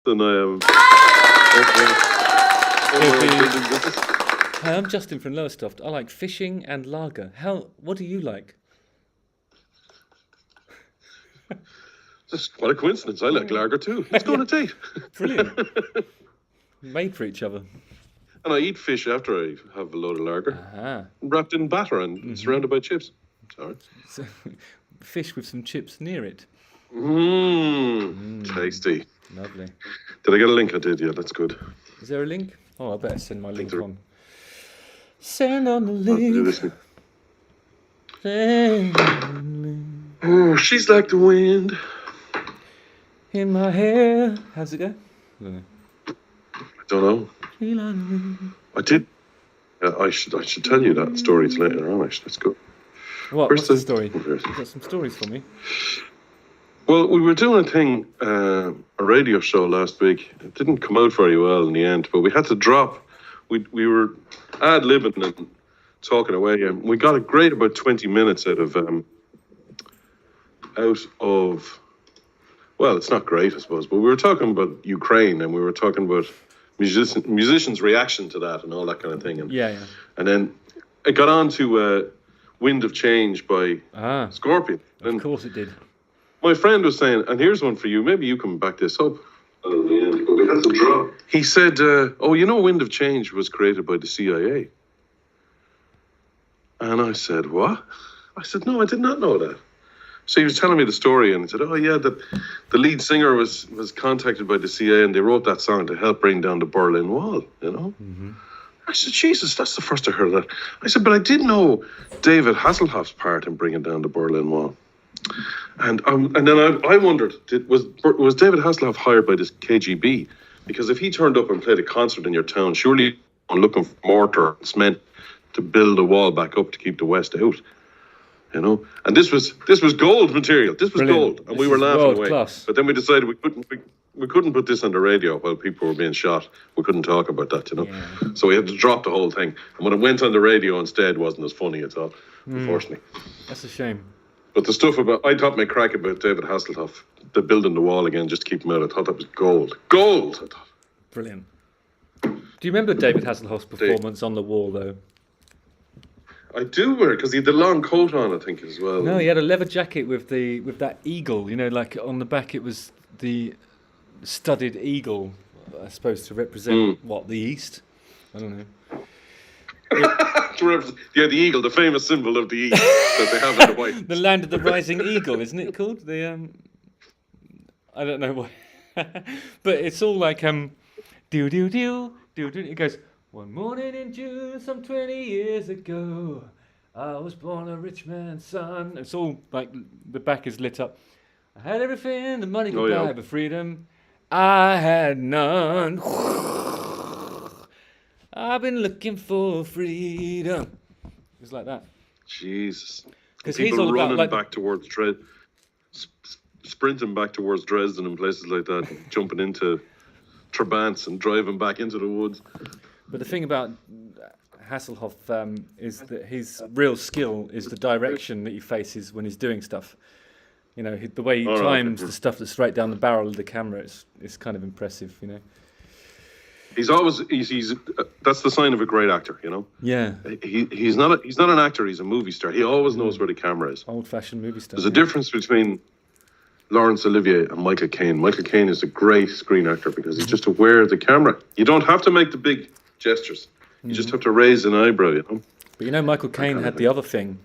than I am. Hi, I'm Justin from Lowestoft. I like fishing and lager. What do you like? What a coincidence. I like lager too. Let's go on a date. Brilliant. Made for each other. And I eat fish after I have a load of lager. Aha. Wrapped in batter and surrounded by chips. Sorry. So, fish with some chips near it. Tasty. Lovely. Did I get a link? I did, yeah, that's good. Is there a link? Oh, I better send my link on. Send on the I'll do link. this one. Send on the link. Oh, she's like the wind. In my hair. How's it go? I don't know. I don't know. She like the wind. I did. I should tell you that story later on, actually. That's good. What's the Where's story? oh, here's- You've got some stories for me. Well, we were doing a thing, a radio show last week. It didn't come out very well in the end, but we had to drop. We were ad-libbing and talking away, and we got a great about 20 minutes out of, well, it's not great, I suppose, but we were talking about Ukraine, and we were talking about musicians' reaction to that and all that kind of thing. And, Yeah. and then it got on to Wind of Change by Ah, Scorpion. of course it did. My friend was saying, and here's one for you, maybe you can back this up. He said, Wind of Change was created by the CIA. And I said, what? I said, no, I did not know that. So he was telling me the story, and he said, that the lead singer was contacted by the CIA, and they wrote that song to help bring down the Berlin Wall, you know? Mm-hmm. I said, Jesus, that's the first I heard of that. I said, but I did know David Hasselhoff's part in bringing down the Berlin Wall. And then I wondered, was David Hasselhoff hired by this KGB? Because if he turned up and played a concert in your town, surely you're looking for mortar and cement to build a wall back up to keep the West out, you know. And this was gold material. This was Brilliant. gold, and we were laughing away. Class. But then we decided we couldn't put this on the radio while people were being shot. We couldn't talk about that, you know. Yeah. So we had to drop the whole thing. And when it went on the radio instead, it wasn't as funny at all, unfortunately. That's a shame. But the stuff I thought my crack about David Hasselhoff, the building the wall again just to keep him out, I thought that was gold. Gold, I thought. Brilliant. Do you remember David Hasselhoff's performance on the wall, though? I do wear it because he had the long coat on, I think, as well. No, he had a leather jacket with that eagle. You know, like on the back it was the studded eagle, I suppose, to represent the East. I don't know. The eagle, the famous symbol of the East that they have in the white. The land of the rising eagle, isn't it called? I don't know what, but it's all like do do do do do. It goes. One morning in June, some 20 years ago, I was born a rich man's son. It's all like the back is lit up. I had everything the money could buy, but freedom I had none. I've been looking for freedom. It was like that. Jesus. Because people he's all running about back towards sprinting back towards Dresden and places like that, jumping into Trabants and driving back into the woods. But the thing about Hasselhoff is that his real skill is the direction that he faces when he's doing stuff. You know, the way he times the stuff that's straight down the barrel of the camera is kind of impressive, you know. He's that's the sign of a great actor, you know. Yeah. He's not an actor, he's a movie star. He always knows where the camera is. Old-fashioned movie star. There's a difference between Laurence Olivier and Michael Caine. Michael Caine is a great screen actor because he's just aware of the camera. You don't have to make the big gestures. You just have to raise an eyebrow, you know. But you know, Michael Caine had the other thing,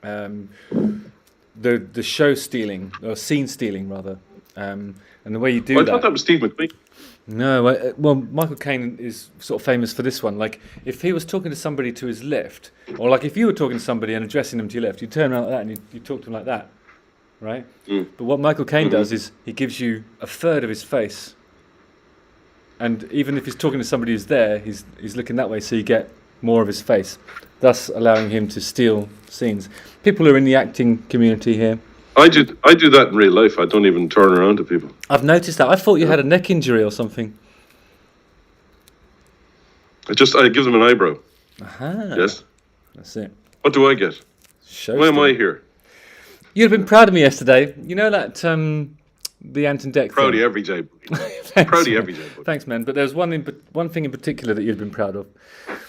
the show stealing or scene stealing rather, and the way you do I thought that was Steve McQueen. No, well, Michael Caine is sort of famous for this one. Like, if he was talking to somebody to his left, or like if you were talking to somebody and addressing them to your left, you turn around like that and you talk to them like that, right? But what Michael Caine does is he gives you a third of his face. And even if he's talking to somebody who's there, he's looking that way, so you get more of his face, thus allowing him to steal scenes. People who are in the acting community here. I do that in real life. I don't even turn around to people. I've noticed that. I thought you had a neck injury or something. I give them an eyebrow. Aha. Yes. That's it. What do I get? Show Why am stealing. I here? You'd have been proud of me yesterday. You know that the Ant and Dec Proud of thing. you every day. Thanks, Proud of you man. every day. Buddy. Thanks, man. But there's one thing in particular that you'd been proud of.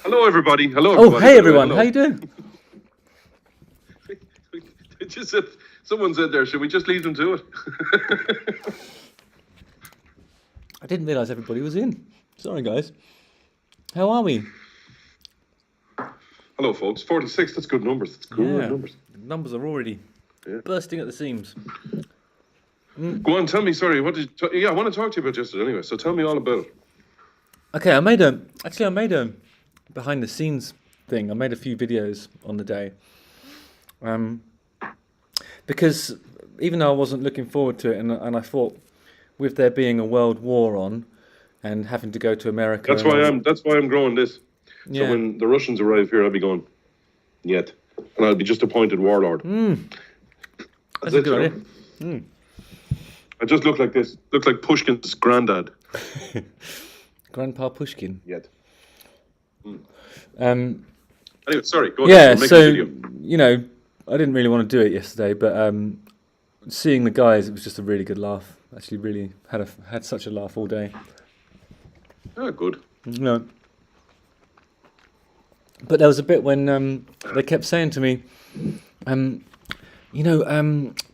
Hello, everybody. Hello, Oh, everybody. hey, everyone. Hello. How you doing? It just said, someone said there, should we just leave them to it? I didn't realise everybody was in. Sorry, guys. How are we? Hello, folks. 46, that's good numbers. That's good numbers. Numbers are already bursting at the seams. Go on, tell me, sorry, what did I want to talk to you about yesterday anyway, so tell me all about it. Okay, I made a behind the scenes thing. I made a few videos on the day. Because even though I wasn't looking forward to it, and I thought with there being a world war on and having to go to America. That's why I'm growing this. Yeah. So when the Russians arrive here, I'll be going, yet. And I'll be just appointed warlord. That's a good idea. I just look like this. Look like Pushkin's granddad. Grandpa Pushkin. Yet. Anyway, sorry, go yeah, ahead. We're so, making a video. you know, I didn't really want to do it yesterday, but seeing the guys, it was just a really good laugh. Actually, really had such a laugh all day. Oh, good. No. But there was a bit when they kept saying to me, the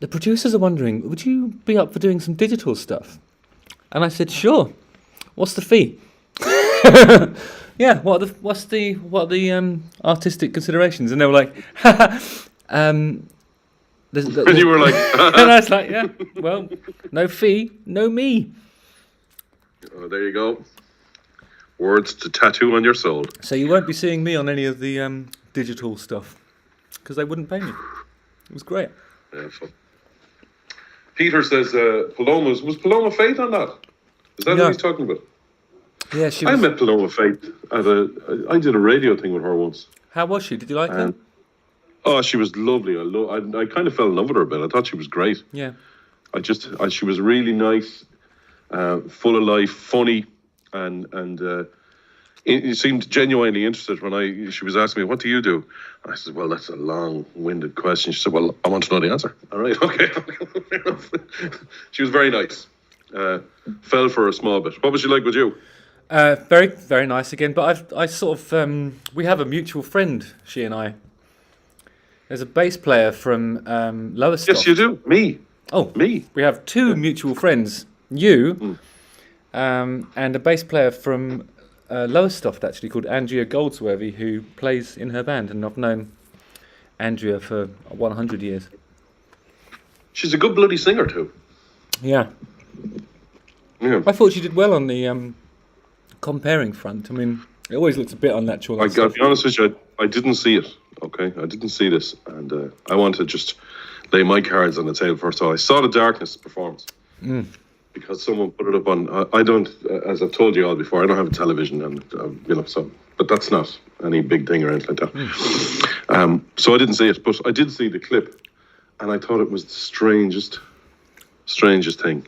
producers are wondering, would you be up for doing some digital stuff? And I said, sure. What's the fee? Yeah. What are the artistic considerations? And they were like, And you were like, and I was like, yeah. Well, no fee, no me. oh, there you go. Words to tattoo on your soul. So you won't be seeing me on any of the digital stuff because they wouldn't pay me. It was great. Yeah, fun. Peter says, was Paloma Faith on that? Is that what he's talking about? Yeah, she I was. met Paloma Faith I did a radio thing with her once. How was she? Did you like her? Oh, she was lovely. I kind of fell in love with her a bit. I thought she was great. Yeah. She was really nice, full of life, funny, and it seemed genuinely interested when she was asking me, what do you do? And I said, well, that's a long-winded question. She said, well, I want to know the answer. All right, okay. She was very nice. Fell for a small bit. What was she like with you? Very, very nice again. But I sort of we have a mutual friend. She and I. There's a bass player from Lowestoft. Yes, you do. Me. Oh, me. We have two mutual friends. You, and a bass player from Lowestoft, actually, called Andrea Goldsworthy, who plays in her band, and I've known Andrea for 100 years. She's a good bloody singer too. Yeah. Yeah. I thought she did well on the comparing front. I mean, it always looks a bit unnatural. I gotta be honest with you, I didn't see it. Okay, I didn't see this, and I want to just lay my cards on the table first of all. I saw the Darkness performance because someone put it up on. I don't, as I've told you all before, I don't have a television, and so. But that's not any big thing or anything like that. So I didn't see it, but I did see the clip, and I thought it was the strangest thing.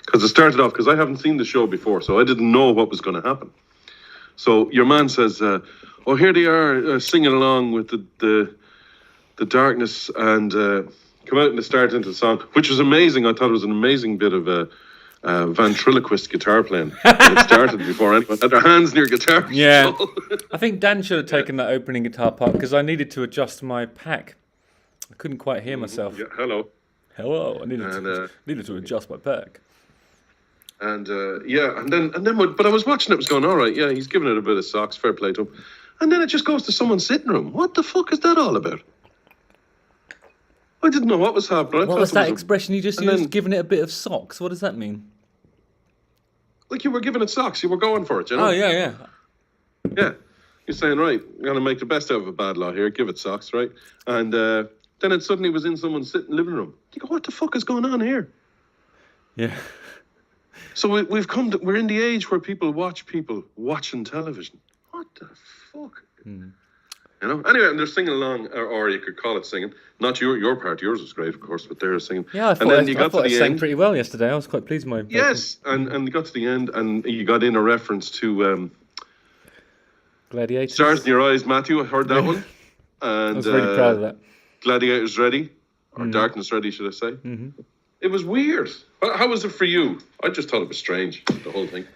Because it started off, because I haven't seen the show before, so I didn't know what was going to happen. So your man says, oh, here they are singing along with the Darkness, and come out and start into the song, which was amazing. I thought it was an amazing bit of ventriloquist guitar playing. And it started before anyone had their hands near guitar. Yeah. So. I think Dan should have taken that opening guitar part because I needed to adjust my pack. I couldn't quite hear myself. Yeah, hello. I needed to adjust my pack. And but I was watching it, was going, all right, yeah, he's giving it a bit of socks, fair play to him. And then it just goes to someone's sitting room. What the fuck is that all about? I didn't know what was happening. What was that expression you just used? Giving it a bit of socks. What does that mean? Like you were giving it socks. You were going for it, you know? Oh, yeah. Yeah. You're saying, right, I'm going to make the best out of a bad law here. Give it socks, right? And then it suddenly was in someone's living room. You go, what the fuck is going on here? Yeah. So we're in the age where people watch people watching television. What the fuck? You know? Anyway, and they're singing along, or you could call it singing. Not your part. Yours was great, of course, but they're singing. Yeah, I thought I sang pretty well yesterday. I was quite pleased with my Yes, and you got to the end, and you got in a reference to Gladiators. Stars in Your Eyes, Matthew. I heard that one. And I was really proud of that. Gladiators Ready, or Darkness Ready, should I say? It was weird. How was it for you? I just thought it was strange, the whole thing.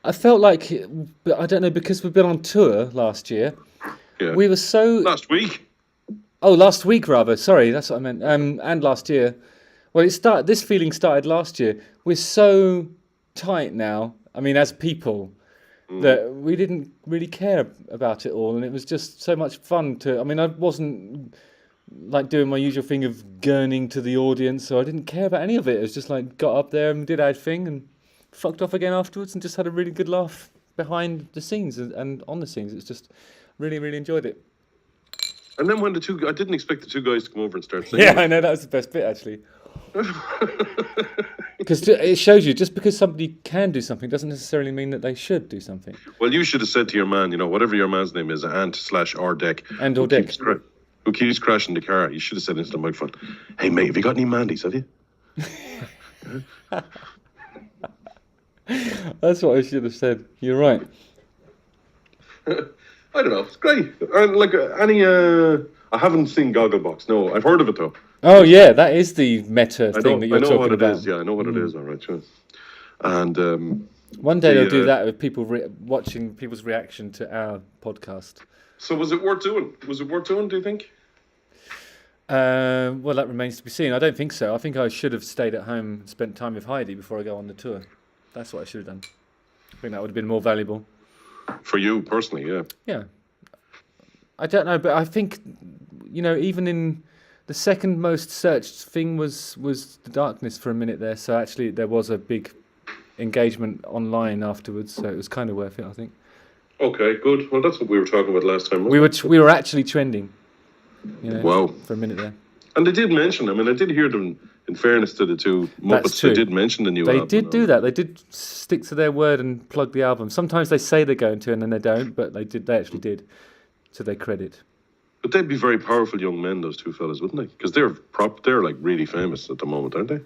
I felt like, but I don't know, because we've been on tour last year. Yeah. We were so. Last week. Oh, last week rather. Sorry, that's what I meant. And last year. Well, this feeling started last year. We're so tight now. I mean, as people, that we didn't really care about it all, and it was just so much fun to. I mean, I wasn't like doing my usual thing of gurning to the audience, so I didn't care about any of it. It was just like got up there and did our thing and fucked off again afterwards, and just had a really good laugh behind the scenes and on the scenes. It's just really, really enjoyed it. And then when I didn't expect the two guys to come over and start singing. Yeah, I know, that was the best bit actually. Because it shows you, just because somebody can do something doesn't necessarily mean that they should do something. Well, you should have said to your man, whatever your man's name is, Ant/or Deck, and or Deck, who keeps crashing the car. You should have said into the microphone, "Hey mate, have you got any Mandy's? Have you?" That's what I should have said. You're right. I don't know. It's great. I haven't seen Gogglebox. No, I've heard of it though. Oh yeah, that is the meta thing that you're talking about. I know what it is. Yeah, I know what it is. All right, sure. And one day they'll do that with people watching people's reaction to our podcast. So was it worth doing? Was it worth doing? Do you think? Well, that remains to be seen. I don't think so. I think I should have stayed at home and spent time with Heidi before I go on the tour. That's what I should have done. I think that would have been more valuable. For you personally, yeah. Yeah. I don't know, but I think, even in the second most searched thing was The Darkness for a minute there. So actually there was a big engagement online afterwards. So it was kind of worth it, I think. Okay, good. Well, that's what we were talking about last time. We were actually trending. Wow. For a minute there. And they did mention, I did hear them, in fairness to the two Muppets, they did mention the new album. They did do that. They did stick to their word and plug the album. Sometimes they say they're going to and then they don't, but they actually did, to their credit. But they'd be very powerful young men, those two fellas, wouldn't they? Because they're like really famous at the moment, aren't they?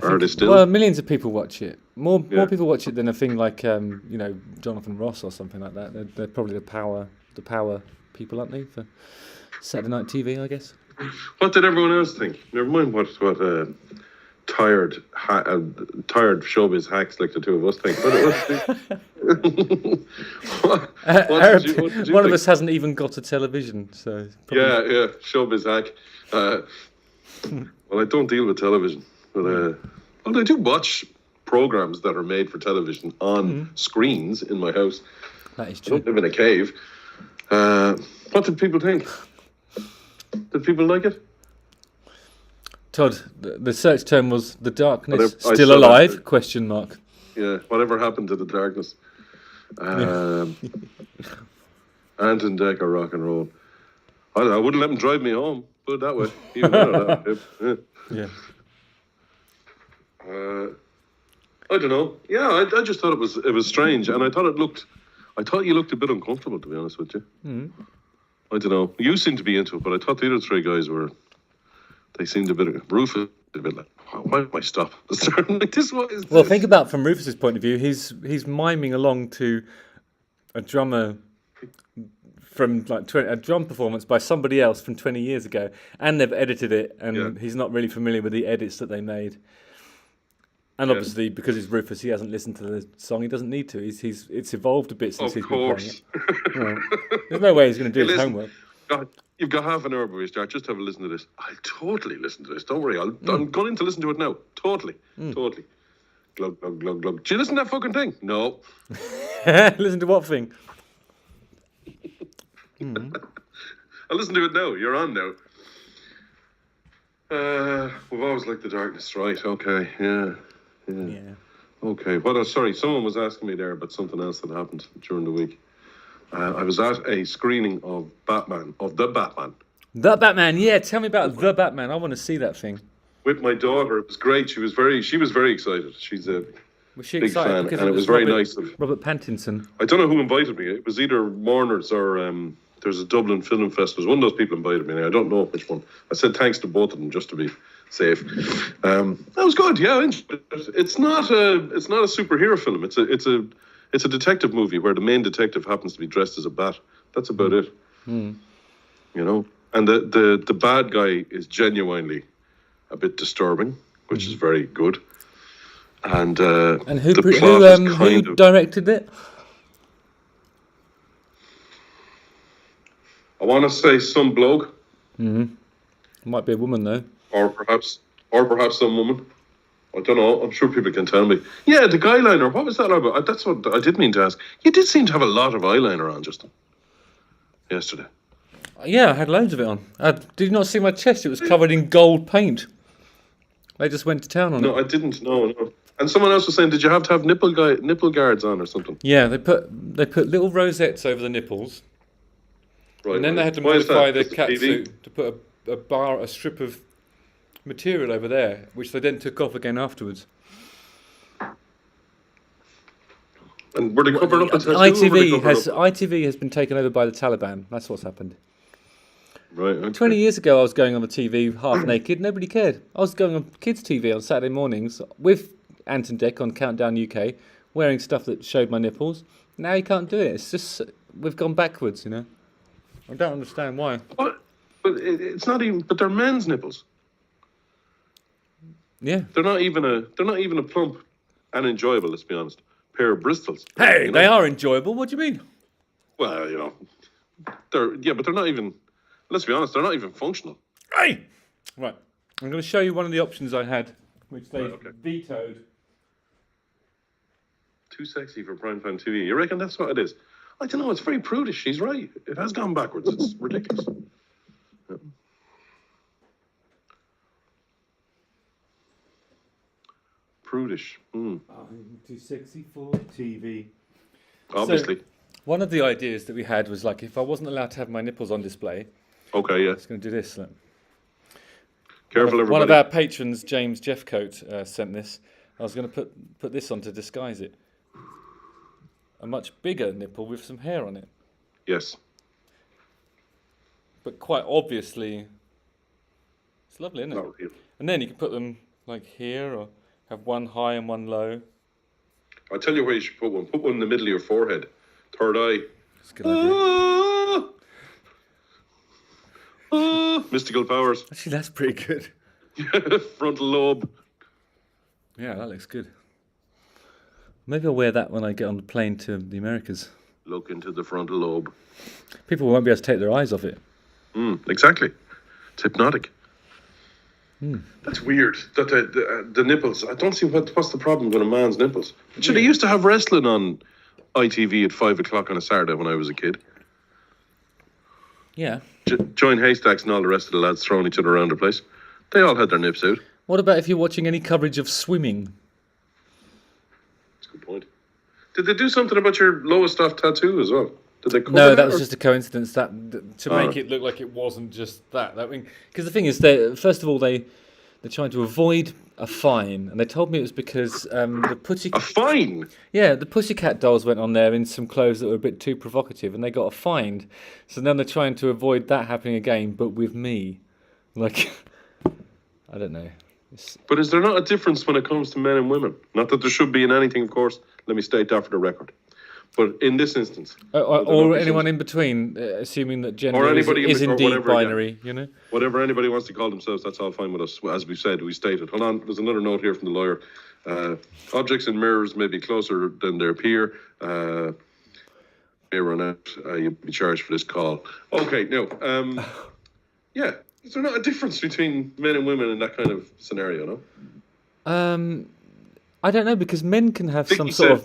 Are they still? Well, millions of people watch it. More people watch it than a thing like Jonathan Ross or something like that. They're probably the power people, aren't they, for Saturday night TV, I guess. What did everyone else think? Never mind what tired showbiz hacks like the two of us think. What did you one of us hasn't even got a television, so yeah, showbiz hack. Well, I don't deal with television, but I do watch programs that are made for television on screens in my house. That is true. I don't live in a cave. What did people think? Did people like it? Todd, the search term was The Darkness Still Alive? ? Yeah, whatever happened to The Darkness? Ant and Deck are rock and roll. I wouldn't let them drive me home, put it that way. Even that. Yeah. I don't know. Yeah, I just thought it was strange, and I thought you looked a bit uncomfortable, to be honest with you. Mm-hmm. I don't know. You seemed to be into it, but I thought the other three guys they seemed a bit Rufus, a bit like, why am I stop? Like this? What is this? Think about from Rufus's point of view. He's miming along to a drummer from a drum performance by somebody else from 20 years ago, and they've edited it, and he's not really familiar with the edits that they made. And obviously, because he's Rufus, he hasn't listened to the song. He doesn't need to. It's evolved a bit since he's been playing it. There's no way he's going to do his homework. God, you've got half an hour before you start. Just have a listen to this. I'll totally listen to this. Don't worry. I'm going to listen to it now. Totally. Totally. Glug, glug, glug, glug. Do you listen to that fucking thing? No. Listen to what thing? I'll listen to it now. You're on now. We've always liked The Darkness, right? Okay, yeah. Okay. Well, sorry, someone was asking me there about something else that happened during the week. I was at a screening of The Batman. The Batman, yeah. Tell me about The Batman. I want to see that thing. With my daughter, it was great. She was very excited. She's a big fan, and it was very nice of Robert Pattinson. I don't know who invited me. It was either Warner's or there's a Dublin Film Festival. One of those people invited me. I don't know which one. I said thanks to both of them just to be safe. That was good. Yeah, it's not a superhero film. It's a detective movie where the main detective happens to be dressed as a bat. That's about it. You know. And the bad guy is genuinely a bit disturbing, which is very good. And who the plot is kind who of... directed it? I want to say some bloke. Might be a woman though. Or perhaps some woman. I don't know. I'm sure people can tell me. Yeah, the guy liner. What was that about? That's what I did mean to ask. You did seem to have a lot of eyeliner on, Justin. Yesterday. Yeah, I had loads of it on. Did you not see my chest? It was covered in gold paint. They just went to town on it. No, I didn't. No. And someone else was saying, did you have to have nipple guards on or something? Yeah, they put little rosettes over the nipples. Right. And then they had to modify the catsuit to put a strip of material over there, which they then took off again afterwards. And were they covered up? ITV has been taken over by the Taliban. That's what's happened. Right. Okay. 20 years ago, I was going on the TV half naked. Nobody cared. I was going on kids' TV on Saturday mornings with Ant and Dec on Countdown UK, wearing stuff that showed my nipples. Now you can't do it. It's just we've gone backwards, you know. I don't understand why. What? But it's not even. But they're men's nipples. Yeah. They're not even a plump and enjoyable. Let's be honest. Pair of bristles. Hey, you know? they are enjoyable. What do you mean? Well, you know, but they're not even. Let's be honest. They're not even functional. Hey. Right. I'm going to show you one of the options I had, which they vetoed. Too sexy for primetime TV. You reckon that's what it is? I don't know. It's very prudish. She's right. It has gone backwards. It's ridiculous. Yeah. Prudish. I'm too sexy for TV. Obviously. So, one of the ideas that we had was like, if I wasn't allowed to have my nipples on display, okay, yeah. I was going to do this. Look. Careful, everybody. One of our patrons, James Jeffcoat, sent this. I was going to put this on to disguise it. A much bigger nipple with some hair on it. Yes. But quite obviously, it's lovely, isn't it? Not real. And then you can put them like here, or have one high and one low. I'll tell you where you should put one. Put one in the middle of your forehead. Third eye. That's a good idea. Mystical powers. Actually, that's pretty good. Frontal lobe. Yeah, that looks good. Maybe I'll wear that when I get on the plane to the Americas. Look into the frontal lobe. People won't be able to take their eyes off it. Exactly. It's hypnotic. That's weird. That the nipples. I don't see what's the problem with a man's nipples. But they used to have wrestling on ITV at 5 o'clock on a Saturday when I was a kid. Yeah. Join Haystacks and all the rest of the lads throwing each other around the place. They all had their nips out. What about if you're watching any coverage of swimming? That's a good point. Did they do something about your lowest off tattoo as well? Did they cover No, that was or? just a coincidence. To make it look like it wasn't just that. Because the thing is, first of all, they're trying to avoid a fine, and they told me it was because the A fine? Yeah, the Pussycat Dolls went on there in some clothes that were a bit too provocative, and they got a fine. So now they're trying to avoid that happening again, but with me. Like, I don't know. But is there not a difference when it comes to men and women? Not that there should be in anything, of course. Let me state that for the record. But in this instance... or anyone in between, assuming that gender is indeed binary, you know? Whatever anybody wants to call themselves, that's all fine with us. As we stated. Hold on, there's another note here from the lawyer. Objects in mirrors may be closer than their peer. May run out. You'll be charged for this call. Okay, now, yeah. Is there not a difference between men and women in that kind of scenario, no? I don't know, because men can have some sort of...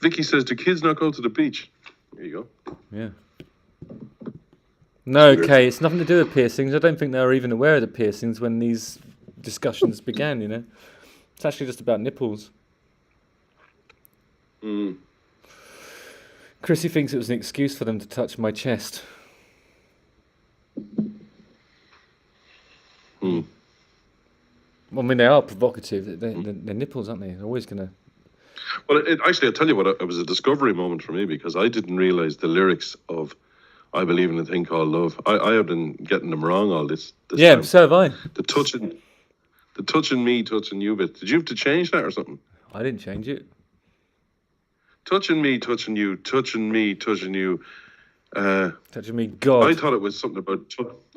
Vicky says, do kids not go to the beach? There you go. Yeah. No, okay, it's nothing to do with piercings. I don't think they were even aware of the piercings when these discussions began, you know? It's actually just about nipples. Chrissy thinks it was an excuse for them to touch my chest. I mean, they are provocative. They're nipples, aren't they? They're always going to... Well, actually, I'll tell you what, it was a discovery moment for me because I didn't realise the lyrics of I Believe in a Thing Called Love. I have been getting them wrong all this time. So have I. The touching me, touching you bit. Did you have to change that or something? I didn't change it. Touching me, touching you, touching me, touching you. Touching me, I God. thought it was something about.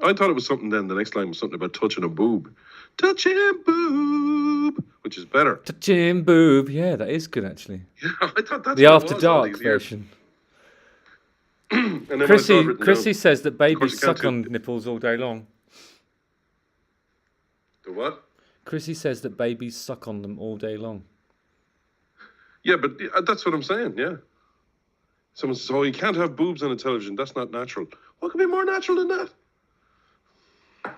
I thought it was something. Then the next line was something about touching a boob, touching boob, which is better. Touching boob. Yeah, that is good actually. Yeah, I thought that's The what After it was all Dark these years. version. And then when I saw it written Chrissy down, says that course babies you can't suck do- on nipples all day long. the what? Chrissy says that babies suck on them all day long. Yeah, but that's what I'm saying. Yeah. Someone says, "Oh, you can't have boobs on a television. That's not natural." What could be more natural than that?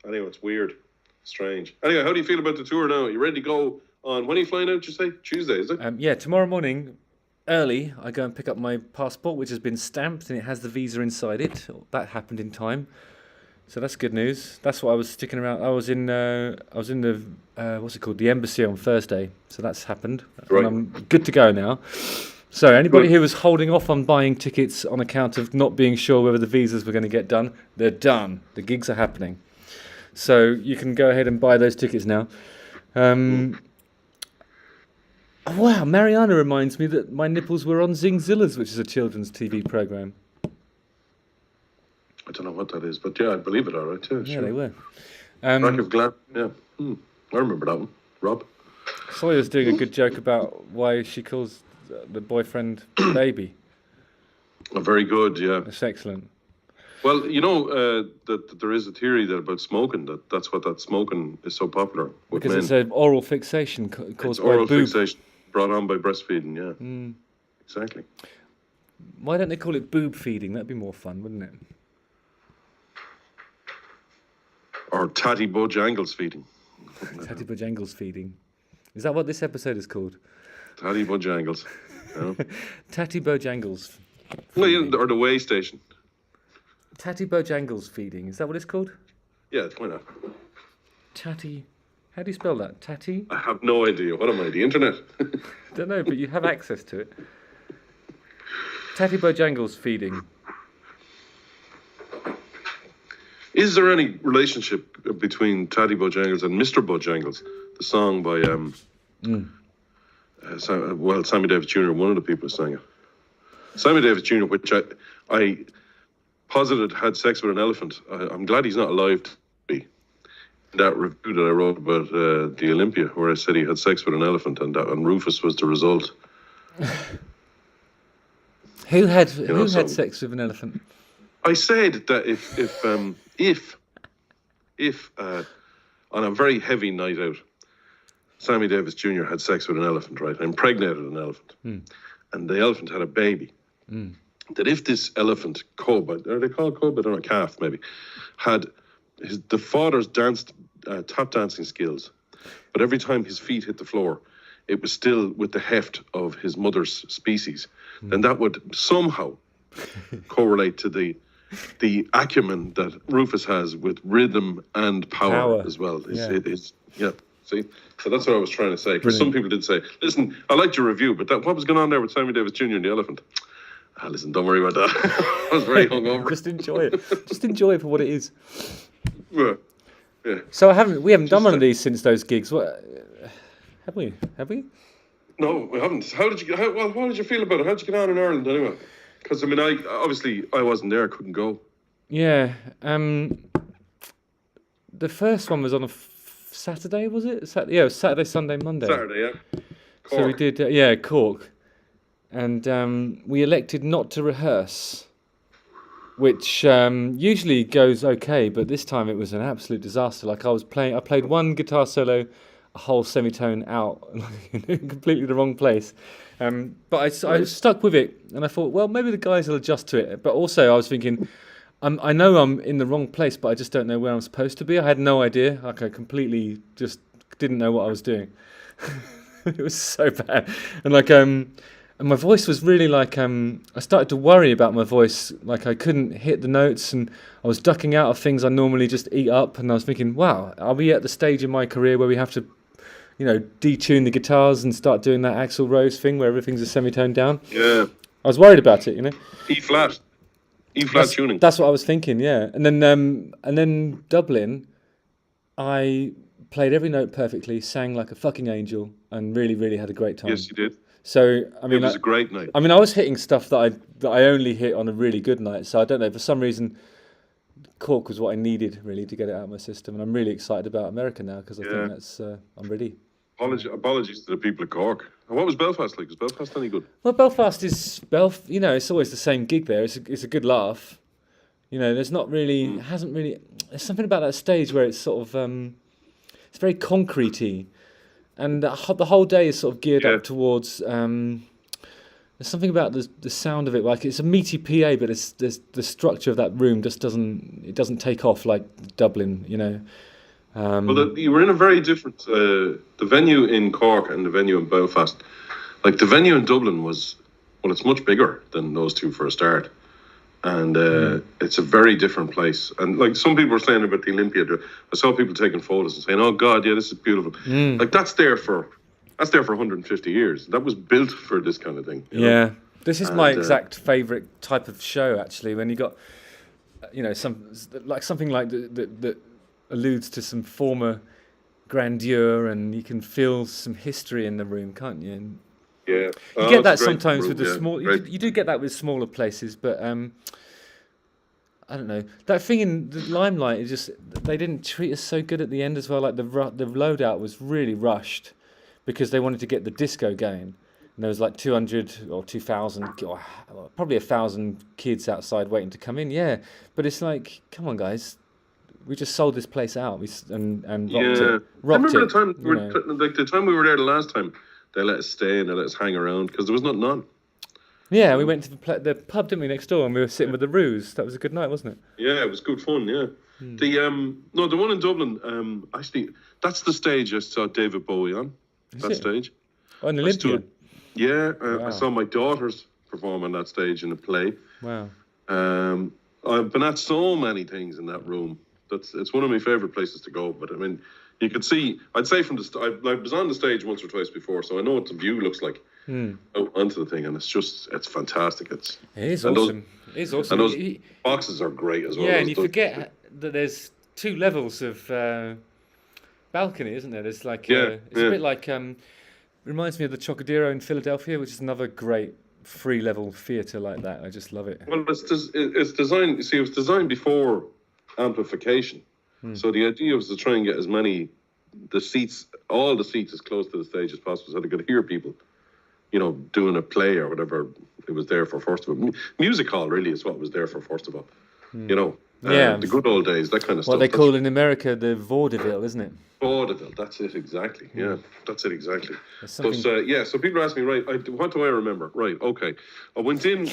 Anyway, it's weird, strange. Anyway, how do you feel about the tour now? Are you ready to go on? When are you flying out? You say Tuesday, is it? Yeah, tomorrow morning, early, I go and pick up my passport, which has been stamped and it has the visa inside it. That happened in time, so that's good news. That's what I was sticking around. I was in the what's it called, the embassy on Thursday. So that's happened, Right. and I'm good to go now. So anybody Good. who was holding off on buying tickets on account of not being sure whether the visas were going to get done, they're done. The gigs are happening. So you can go ahead and buy those tickets now. Wow, Mariana reminds me that my nipples were on Zingzillas, which is a children's TV program. I don't know what that is, but yeah, I believe it. All right, yeah, Yeah, sure. they were. Rack of Glam. Yeah, I remember that one. Rob. Sawyer's doing a good joke about why she calls the boyfriend baby. Oh, very good. Yeah. That's excellent. Well, you know that there is a theory that about smoking that's what that smoking is so popular with Because men. it's an oral fixation It's caused by oral boob. fixation brought on by breastfeeding. Yeah. Exactly. Why don't they call it boob feeding? That'd be more fun, wouldn't it? Or TattyBojanglesFeeding. TattyBojanglesFeeding. Is that what this episode is called? TattyBojangles. You know? TattyBojangles. Well, yeah, or the way station. TattyBojanglesFeeding. Is that what it's called? Yeah, why not? Tatty. How do you spell that? Tatty? I have no idea. What am I? The internet? Don't know, but you have access to it. TattyBojanglesFeeding. Is there any relationship between TattyBojangles and Mr. Bojangles? The song by Sammy Davis Jr. One of the people who sang it. Sammy Davis Jr., which I posited had sex with an elephant. I'm glad he's not alive to be. That review that I wrote about the Olympia, where I said he had sex with an elephant, and Rufus was the result. Who had know, had sex with an elephant? I said that if on a very heavy night out, Sammy Davis Jr. had sex with an elephant, right, and impregnated an elephant, and the elephant had a baby, that if this elephant cub, are they called cub? I don't know, calf maybe, had the father's tap dancing skills, but every time his feet hit the floor, it was still with the heft of his mother's species, then that would somehow correlate to the acumen that Rufus has with rhythm and power as well. Yeah. See, so that's what I was trying to say. Because some people did say, "Listen, I liked your review, but what was going on there with Sammy Davis Jr. and the elephant?" Listen, don't worry about that. I was very hungover. Just enjoy it. Just enjoy it for what it is. Yeah. So we haven't done one of these since those gigs. What have we? Have we? No, we haven't. What did you feel about it? How did you get on in Ireland anyway? Because I mean, I wasn't there, couldn't go. Yeah. The first one was on a Saturday, was it? Yeah, it was Saturday, Sunday, Monday. Saturday, yeah. Cork. So we did, Cork. And we elected not to rehearse, which usually goes okay, but this time it was an absolute disaster. Like I played one guitar solo, a whole semitone out, in completely the wrong place. But I stuck with it, and I thought, well, maybe the guys will adjust to it. But also I was thinking, I know I'm in the wrong place, but I just don't know where I'm supposed to be. I had no idea. Like I completely just didn't know what I was doing. It was so bad, and my voice was really I started to worry about my voice. Like I couldn't hit the notes, and I was ducking out of things I normally just eat up. And I was thinking, wow, are we at the stage in my career where we have to, detune the guitars and start doing that Axl Rose thing where everything's a semitone down? Yeah. I was worried about it, E flat tuning. That's what I was thinking, yeah. And then Dublin, I played every note perfectly, sang like a fucking angel, and really, really had a great time. Yes, you did. So I It mean, was a great night. I was hitting stuff that I only hit on a really good night. So I don't know, for some reason, Cork was what I needed really to get it out of my system, and I'm really excited about America now because I think Yeah. that's I'm ready. Apologies to the people of Cork. And what was Belfast like? Was Belfast any good? Well, Belfast is You know, it's always the same gig there. It's a good laugh. You know, there's not really, it hasn't really. There's something about that stage where it's sort of it's very concretey, and the whole day is sort of geared Yeah. up towards. There's something about the sound of it, like it's a meaty PA, but there's the structure of that room just doesn't take off like Dublin, you know. Well, you were in a very different. The venue in Cork and the venue in Belfast, like the venue in Dublin was, well, it's much bigger than those two for a start, and it's a very different place. And like some people were saying about the Olympia, I saw people taking photos and saying, "Oh God, yeah, this is beautiful." Like that's there for 150 years. That was built for this kind of thing. You know? Yeah, this is my exact favourite type of show actually. When you got, you know, something like that alludes to some former grandeur, and you can feel some history in the room, can't you? And Yeah, you get that sometimes with the small. You do get that with smaller places, but I don't know. That thing in the Limelight is just they didn't treat us so good at the end as well. Like the loadout was really rushed because they wanted to get the disco going. And there was like 200 or 2,000, or probably 1,000 kids outside waiting to come in. Yeah, but it's like, come on, guys. We just sold this place out and rocked it. I remember the time we were there the last time. They let us stay and they let us hang around because there was nothing on. Yeah, we went to the pub, didn't we, next door, and we were sitting with the Roos. That was a good night, wasn't it? Yeah, it was good fun. Yeah, the one in Dublin. Actually, that's the stage I saw David Bowie on. Stage. Oh, an Olympia. Wow. I saw my daughters perform on that stage in a play. Wow. I've been at so many things in that room. It's one of my favorite places to go. But I mean, you could see. I'd say from I was on the stage once or twice before, so I know what the view looks like out onto the thing, and it's fantastic. It is awesome. It is awesome. And those boxes are great as well. Yeah, and you forget that there's two levels of balcony, isn't there? There's like it's a bit like reminds me of the Chocodero in Philadelphia, which is another great free level theatre like that. I just love it. Well, it's designed. You see, it was designed before amplification. So the idea was to try and get all the seats as close to the stage as possible, so they could hear people, you know, doing a play or whatever it was there for first of all. Music hall really is what was there for first of all. You know, the good old days, that kind of stuff. What they call in America the vaudeville, isn't it? Vaudeville, that's it exactly. Yeah, that's it exactly. But so people ask me, right? What do I remember? Right, okay. I went in.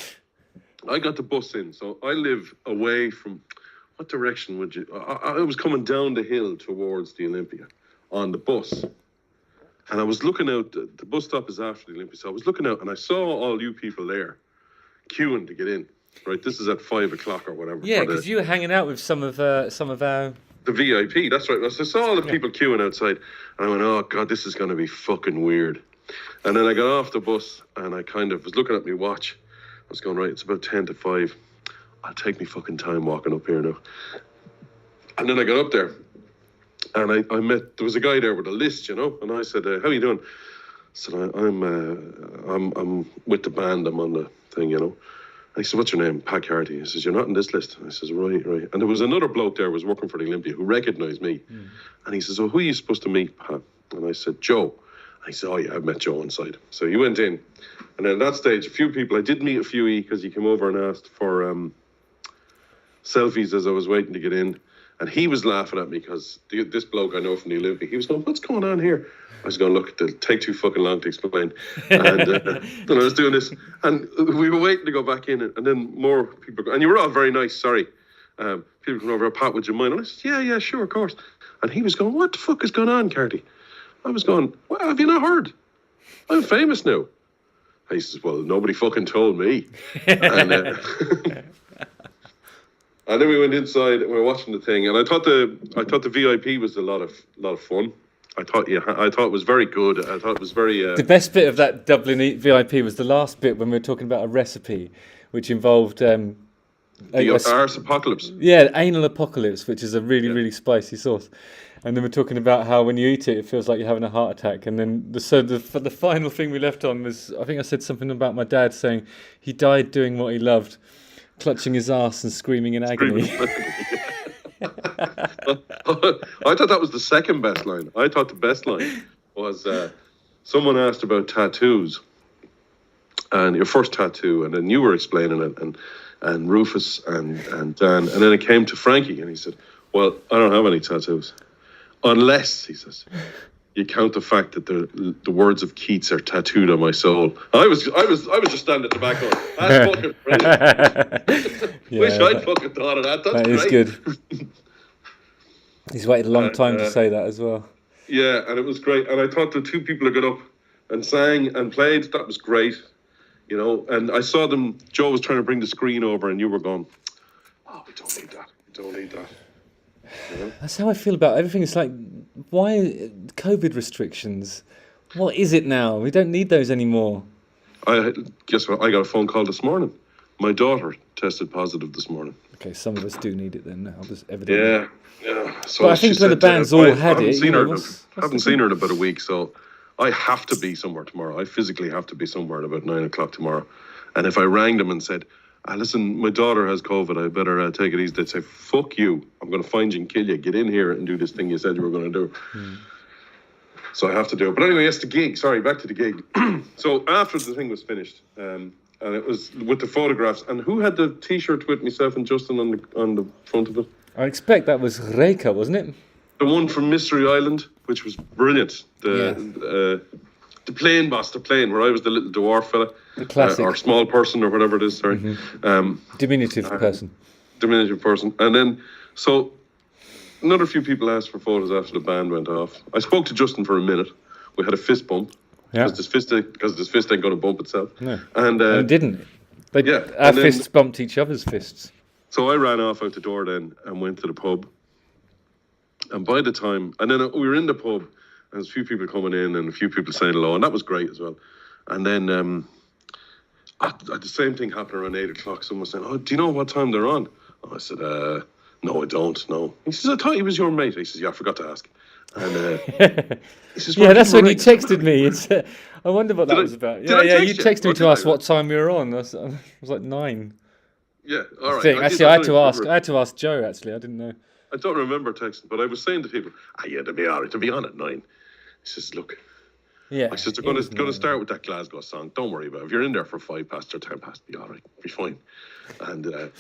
I got the bus in, so I live away from. What direction would you? I was coming down the hill towards the Olympia on the bus. And I was looking out, the bus stop is after the Olympia. So I was looking out and I saw all you people there queuing to get in. Right, this is at 5 o'clock or whatever. Yeah, because you were hanging out with some of our. The VIP, that's right. So I saw all the people queuing outside and I went, oh God, this is going to be fucking weird. And then I got off the bus and I kind of was looking at my watch. I was going, right, it's about 10 to 5. I'll take me fucking time walking up here now. And then I got up there and I met, there was a guy there with a list, you know, and I said, how you doing? I said, I'm with the band, I'm on the thing, you know. And he said, what's your name? Pat Carty. He says, you're not in this list. I says, right. And there was another bloke there who was working for the Olympia who recognised me. And he says, oh, who are you supposed to meet, Pat? And I said, Joe. And he said, oh yeah, I've met Joe inside. So he went in. And then at that stage, a few people, I did meet a few because he came over and asked for selfies as I was waiting to get in. And he was laughing at me because this bloke I know from the Olympia, he was going, what's going on here? I was going, look, it'll take too fucking long to explain. And then I was doing this. And we were waiting to go back in. And then more people, and you were all very nice, sorry. People come over, Pat, would you mind? And I said, yeah, sure, of course. And he was going, what the fuck is going on, Carty? I was going, well, have you not heard? I'm famous now. And he says, well, nobody fucking told me. And then we went inside and we were watching the thing, and I thought the VIP was a lot of fun. I thought it was very good. I thought it was very. The best bit of that Dublin VIP was the last bit when we were talking about a recipe, which involved The arse apocalypse. Yeah, anal apocalypse, which is a really, Yeah. really spicy sauce. And then we're talking about how when you eat it, it feels like you're having a heart attack. And then the final thing we left on was, I think I said something about my dad saying he died doing what he loved, clutching his arse and screaming in agony. I thought that was the second best line. I thought the best line was someone asked about tattoos and your first tattoo, and then you were explaining it, and Rufus and Dan, and then it came to Frankie, and he said, "Well, I don't have any tattoos, unless," he says, "you count the fact that the words of Keats are tattooed on my soul." I was just standing at the back going, "That's fucking brilliant." Wish I'd fucking thought of that. That's That is great. good. He's waited a long time to say that as well. Yeah, and it was great. And I thought the two people who got up and sang and played, that was great. You know, and I saw them, Joe was trying to bring the screen over and you were going, "Oh, we don't need that. We don't need that." You know? That's how I feel about everything. It's like, why COVID restrictions? What is it now? We don't need those anymore. Guess what? I got a phone call this morning. My daughter tested positive this morning. Okay, some of us do need it then now, evidently. Yeah. So But I think she when the said, band's I all had haven't it, seen you know, her. what's Haven't seen her in about a week, so I have to be somewhere tomorrow. I physically have to be somewhere at about 9:00 tomorrow. And if I rang them and said, "Listen, my daughter has COVID, I better take it easy," they'd say, "Fuck you. I'm going to find you and kill you. Get in here and do this thing you said you were going to do." So I have to do it. But anyway, yes, the gig. Sorry, back to the gig. So after the thing was finished, and it was with the photographs, and who had the T-shirt with myself and Justin on the front of it? I expect that was Reka, wasn't it? The one from Mystery Island, which was brilliant. The plane boss, the plane, where I was the little dwarf fella. The classic. Or small person, or whatever it is, sorry. Diminutive person. Diminutive person. And then, so, another few people asked for photos after the band went off. I spoke to Justin for a minute. We had a fist bump. Yeah. Because this fist ain't going to bump itself. No. And it didn't. Yeah, Our and then- fists bumped each other's fists. so I ran off out the door then and went to the pub. And by the time, and then we were in the pub, and there's a few people coming in and a few people saying hello, and that was great as well. And then the same thing happened around 8:00. Someone was saying, "Oh, do you know what time they're on?" I said, "No, I don't, no." He says, "I thought he was your mate." He says, "Yeah, I forgot to ask." And he says, Yeah, that's when you right." texted me. It's, I wonder what that Did I- was about. did I Yeah, text you you? texted me Or to did I? ask what time we were on. I was like 9. Yeah, all right. Actually, I had to ask. I had to ask Joe. Actually, I didn't know. I don't remember texting, but I was saying to people, "Yeah, they'll be all right. They'll be on at 9." He says, "Look," Yeah. I says, "they're it going was to 9. start with that Glasgow song. Don't worry about it. If you're in there for 5 past or 10 past, be all right. Be fine." And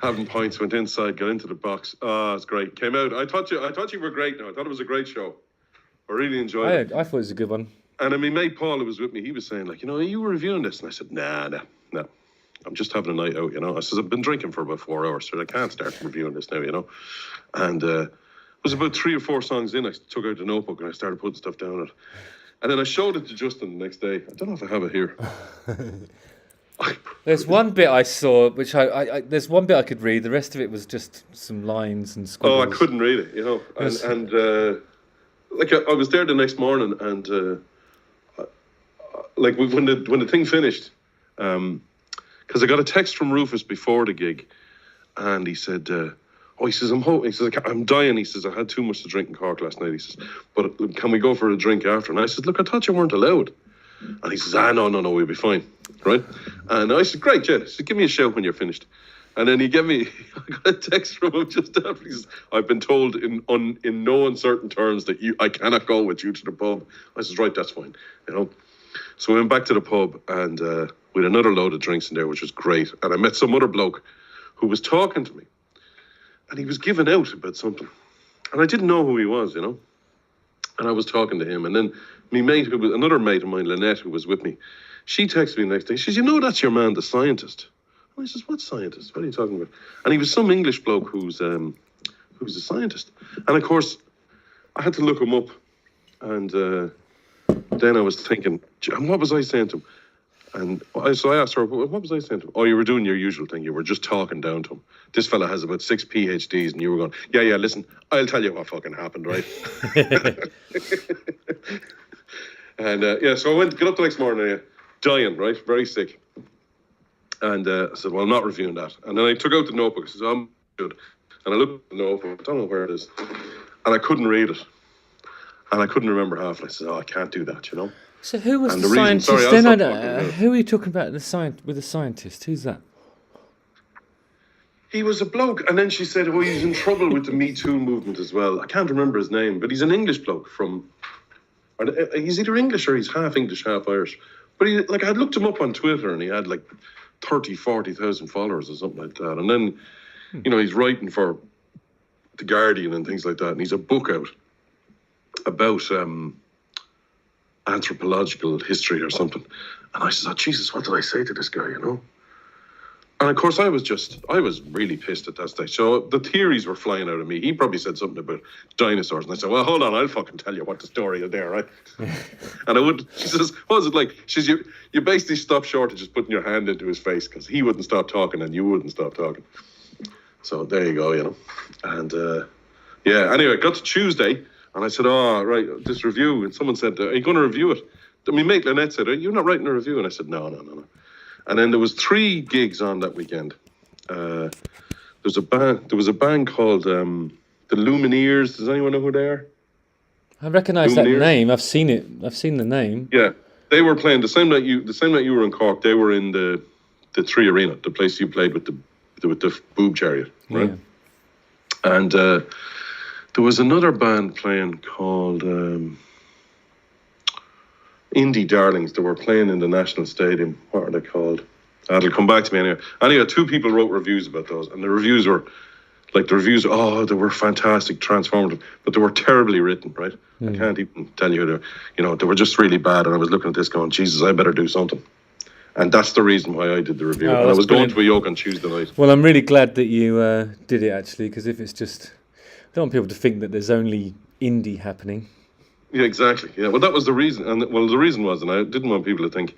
having pints, went inside, got into the box. Oh, it's great. Came out. I thought you were great. Now I thought it was a great show. I really enjoyed it. I thought it was a good one. And I mean, mate Paul, who was with me, he was saying, like, you were reviewing this. And I said, nah. I'm just having a night out, I says, I've been drinking for about 4 hours, so I can't start reviewing this now, And it was about 3 or 4 songs in. I took out the notebook and I started putting stuff down it. And then I showed it to Justin the next day. I don't know if I have it here. There's one bit I saw, which there's one bit I could read. The rest of it was just some lines and scribbles. Oh, I couldn't read it, And like I was there the next morning, and like when the thing finished, because I got a text from Rufus before the gig, and he said, he says, I'm dying. He says, I had too much to drink in Cork last night. He says, but can we go for a drink after? And I said, look, I thought you weren't allowed. And he says, no, we'll be fine, right? And I said, great, Jed. He said, give me a shout when you're finished. And then I got a text from him just after. He says, I've been told in no uncertain terms that I cannot go with you to the pub. I says, right, that's fine, So we went back to the pub, and we had another load of drinks in there, which was great. And I met some other bloke who was talking to me, and he was giving out about something. And I didn't know who he was, And I was talking to him. And then my mate, another mate of mine, Lynette, who was with me, she texted me the next day. She says, that's your man, the scientist. And I says, what scientist? What are you talking about? And he was some English bloke who's a scientist. And of course, I had to look him up. And then I was thinking, what was I saying to him? And so I asked her, what was I saying to him? Oh, you were doing your usual thing. You were just talking down to him. This fella has about 6 PhDs, and you were going, yeah, listen, I'll tell you what fucking happened, right? And so I got up the next morning, dying, right? Very sick. And I said, well, I'm not reviewing that. And then I took out the notebook. I said, I'm good. And I looked at the notebook. I don't know where it is. And I couldn't read it. And I couldn't remember half. And I said, I can't do that, So who was And the the reason- scientist sorry, I'll then? stop talking. Who are you talking about with the scientist? Who's that? He was a bloke. And then she said, well, he's in trouble with the Me Too movement as well. I can't remember his name, but he's an English bloke he's either English or he's half English, half Irish. But I looked him up on Twitter and he had 40,000 followers or something like that. And then, he's writing for The Guardian and things like that. And he's a book out about anthropological history or something. And I said, Jesus, what did I say to this guy, And of course, I was really pissed at that stage. So the theories were flying out of me. He probably said something about dinosaurs. And I said, well, hold on, I'll fucking tell you what the story is there, right? And she says, what was it like? She says, you basically stopped short of just putting your hand into his face because he wouldn't stop talking and you wouldn't stop talking. So there you go, And anyway, got to Tuesday and I said, oh, right, this review. And someone said, are you going to review it? And my mate Lynette said, are you not writing a review? And I said, no. And then there was 3 gigs on that weekend. There was a band called the Lumineers. Does anyone know who they are? I recognise that name. I've seen it. I've seen the name. Yeah, they were playing the same night you were in Cork. They were in the 3 Arena, the place you played with the boob chariot, right? Yeah. And there was another band playing called Indie Darlings. They were playing in the National Stadium. What are they called? It'll come back to me anyway. Anyway, 2 people wrote reviews about those, and the reviews were they were fantastic, transformative, but they were terribly written, right? I can't even tell you, they were just really bad. And I was looking at this going, Jesus, I better do something. And that's the reason why I did the review. And I was going to a yoke on Tuesday night. Well, I'm really glad that you did it, actually, because if it's just, I don't want people to think that there's only indie happening. Yeah, exactly. Yeah, well, that was the reason. And the reason was, and I didn't want people to think,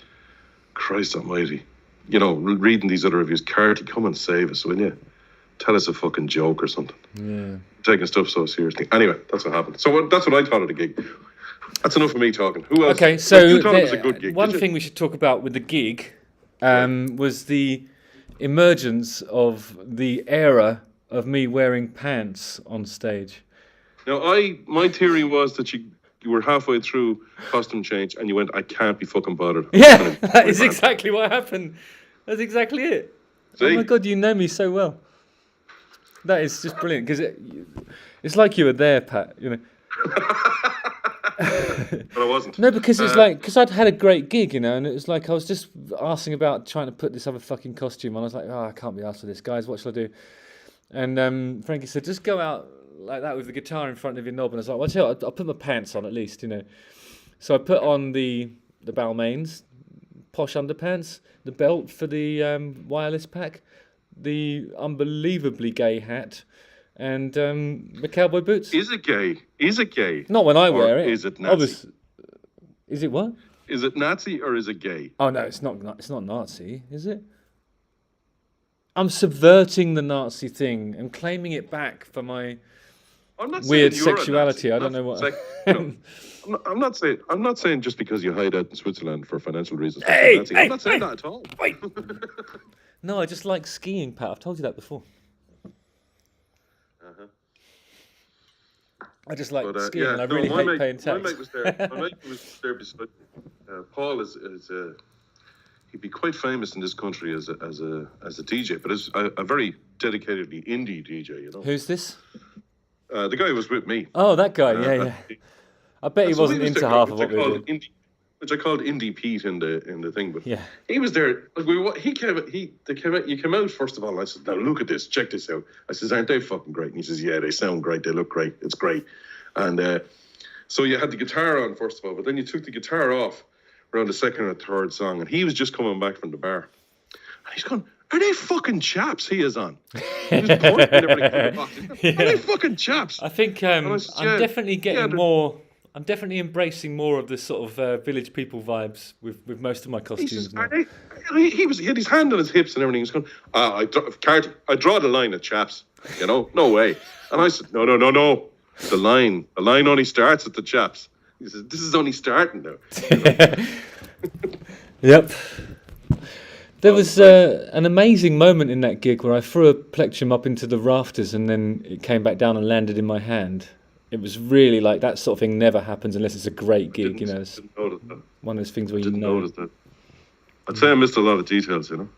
Christ almighty, reading these other reviews, Carty, come and save us, will you? Tell us a fucking joke or something. Yeah. Taking stuff so seriously. Anyway, that's what happened. So that's what I thought of the gig. That's enough of me talking. Who else? Okay, so you thought it was a good gig. One thing we should talk about with the gig was the emergence of the era of me wearing pants on stage. Now, my theory was that you were halfway through costume change and you went, I can't be fucking bothered. Yeah, that is exactly what happened. That's exactly it. See? Oh my God, you know me so well. That is just brilliant because it's like you were there, Pat. But I wasn't. No, because it's because I'd had a great gig, and it was like I was just asking about trying to put this other fucking costume on. I was like, I can't be asked for this, guys. What shall I do? And Frankie said, just go out like that with the guitar in front of your knob. And I was like, well, tell you what, I'll put my pants on at least, So I put on the Balmains, posh underpants, the belt for the wireless pack, the unbelievably gay hat, and the cowboy boots. Is it gay? Is it gay? Not when I wear it. Is it Nazi? Is it what? Is it Nazi or is it gay? Oh no, it's not. It's not Nazi, is it? I'm subverting the Nazi thing and claiming it back for my weird sexuality. I don't know what. I'm not saying just because you hide out in Switzerland for financial reasons. Hey, I'm not saying that at all. Wait. No, I just like skiing, Pat. I've told you that before. I just like skiing, and I really hate paying tax. My mate was there. Beside Paul is he'd be quite famous in this country as a DJ, but as a very dedicatedly indie DJ. Who's this? The guy who was with me. Oh, that guy. Yeah. I bet he wasn't into half of what we were doing. Which I called Indie Pete in the thing, but yeah, he was there. Like you came out first of all. And I said, "Now look at this, check this out." I says, "Aren't they fucking great?" And he says, "Yeah, they sound great. They look great. It's great." And so you had the guitar on first of all, but then you took the guitar off around the second or third song, and he was just coming back from the bar, and he's going, "Are they fucking chaps?" He is on. He was pointing and everything. Yeah. Are they fucking chaps? I think I'm definitely getting more. I'm definitely embracing more of the sort of village people vibes with most of my costumes now. He had his hand on his hips and everything. He was going, I draw the line at chaps, no way. And I said, no. The line only starts at the chaps. He said, this is only starting now. Yep. There was an amazing moment in that gig where I threw a plectrum up into the rafters and then it came back down and landed in my hand. It was really like that sort of thing never happens unless it's a great gig, you know. It's Didn't notice that. one of those things where you Didn't know. notice that. I'd say I missed a lot of details, you know.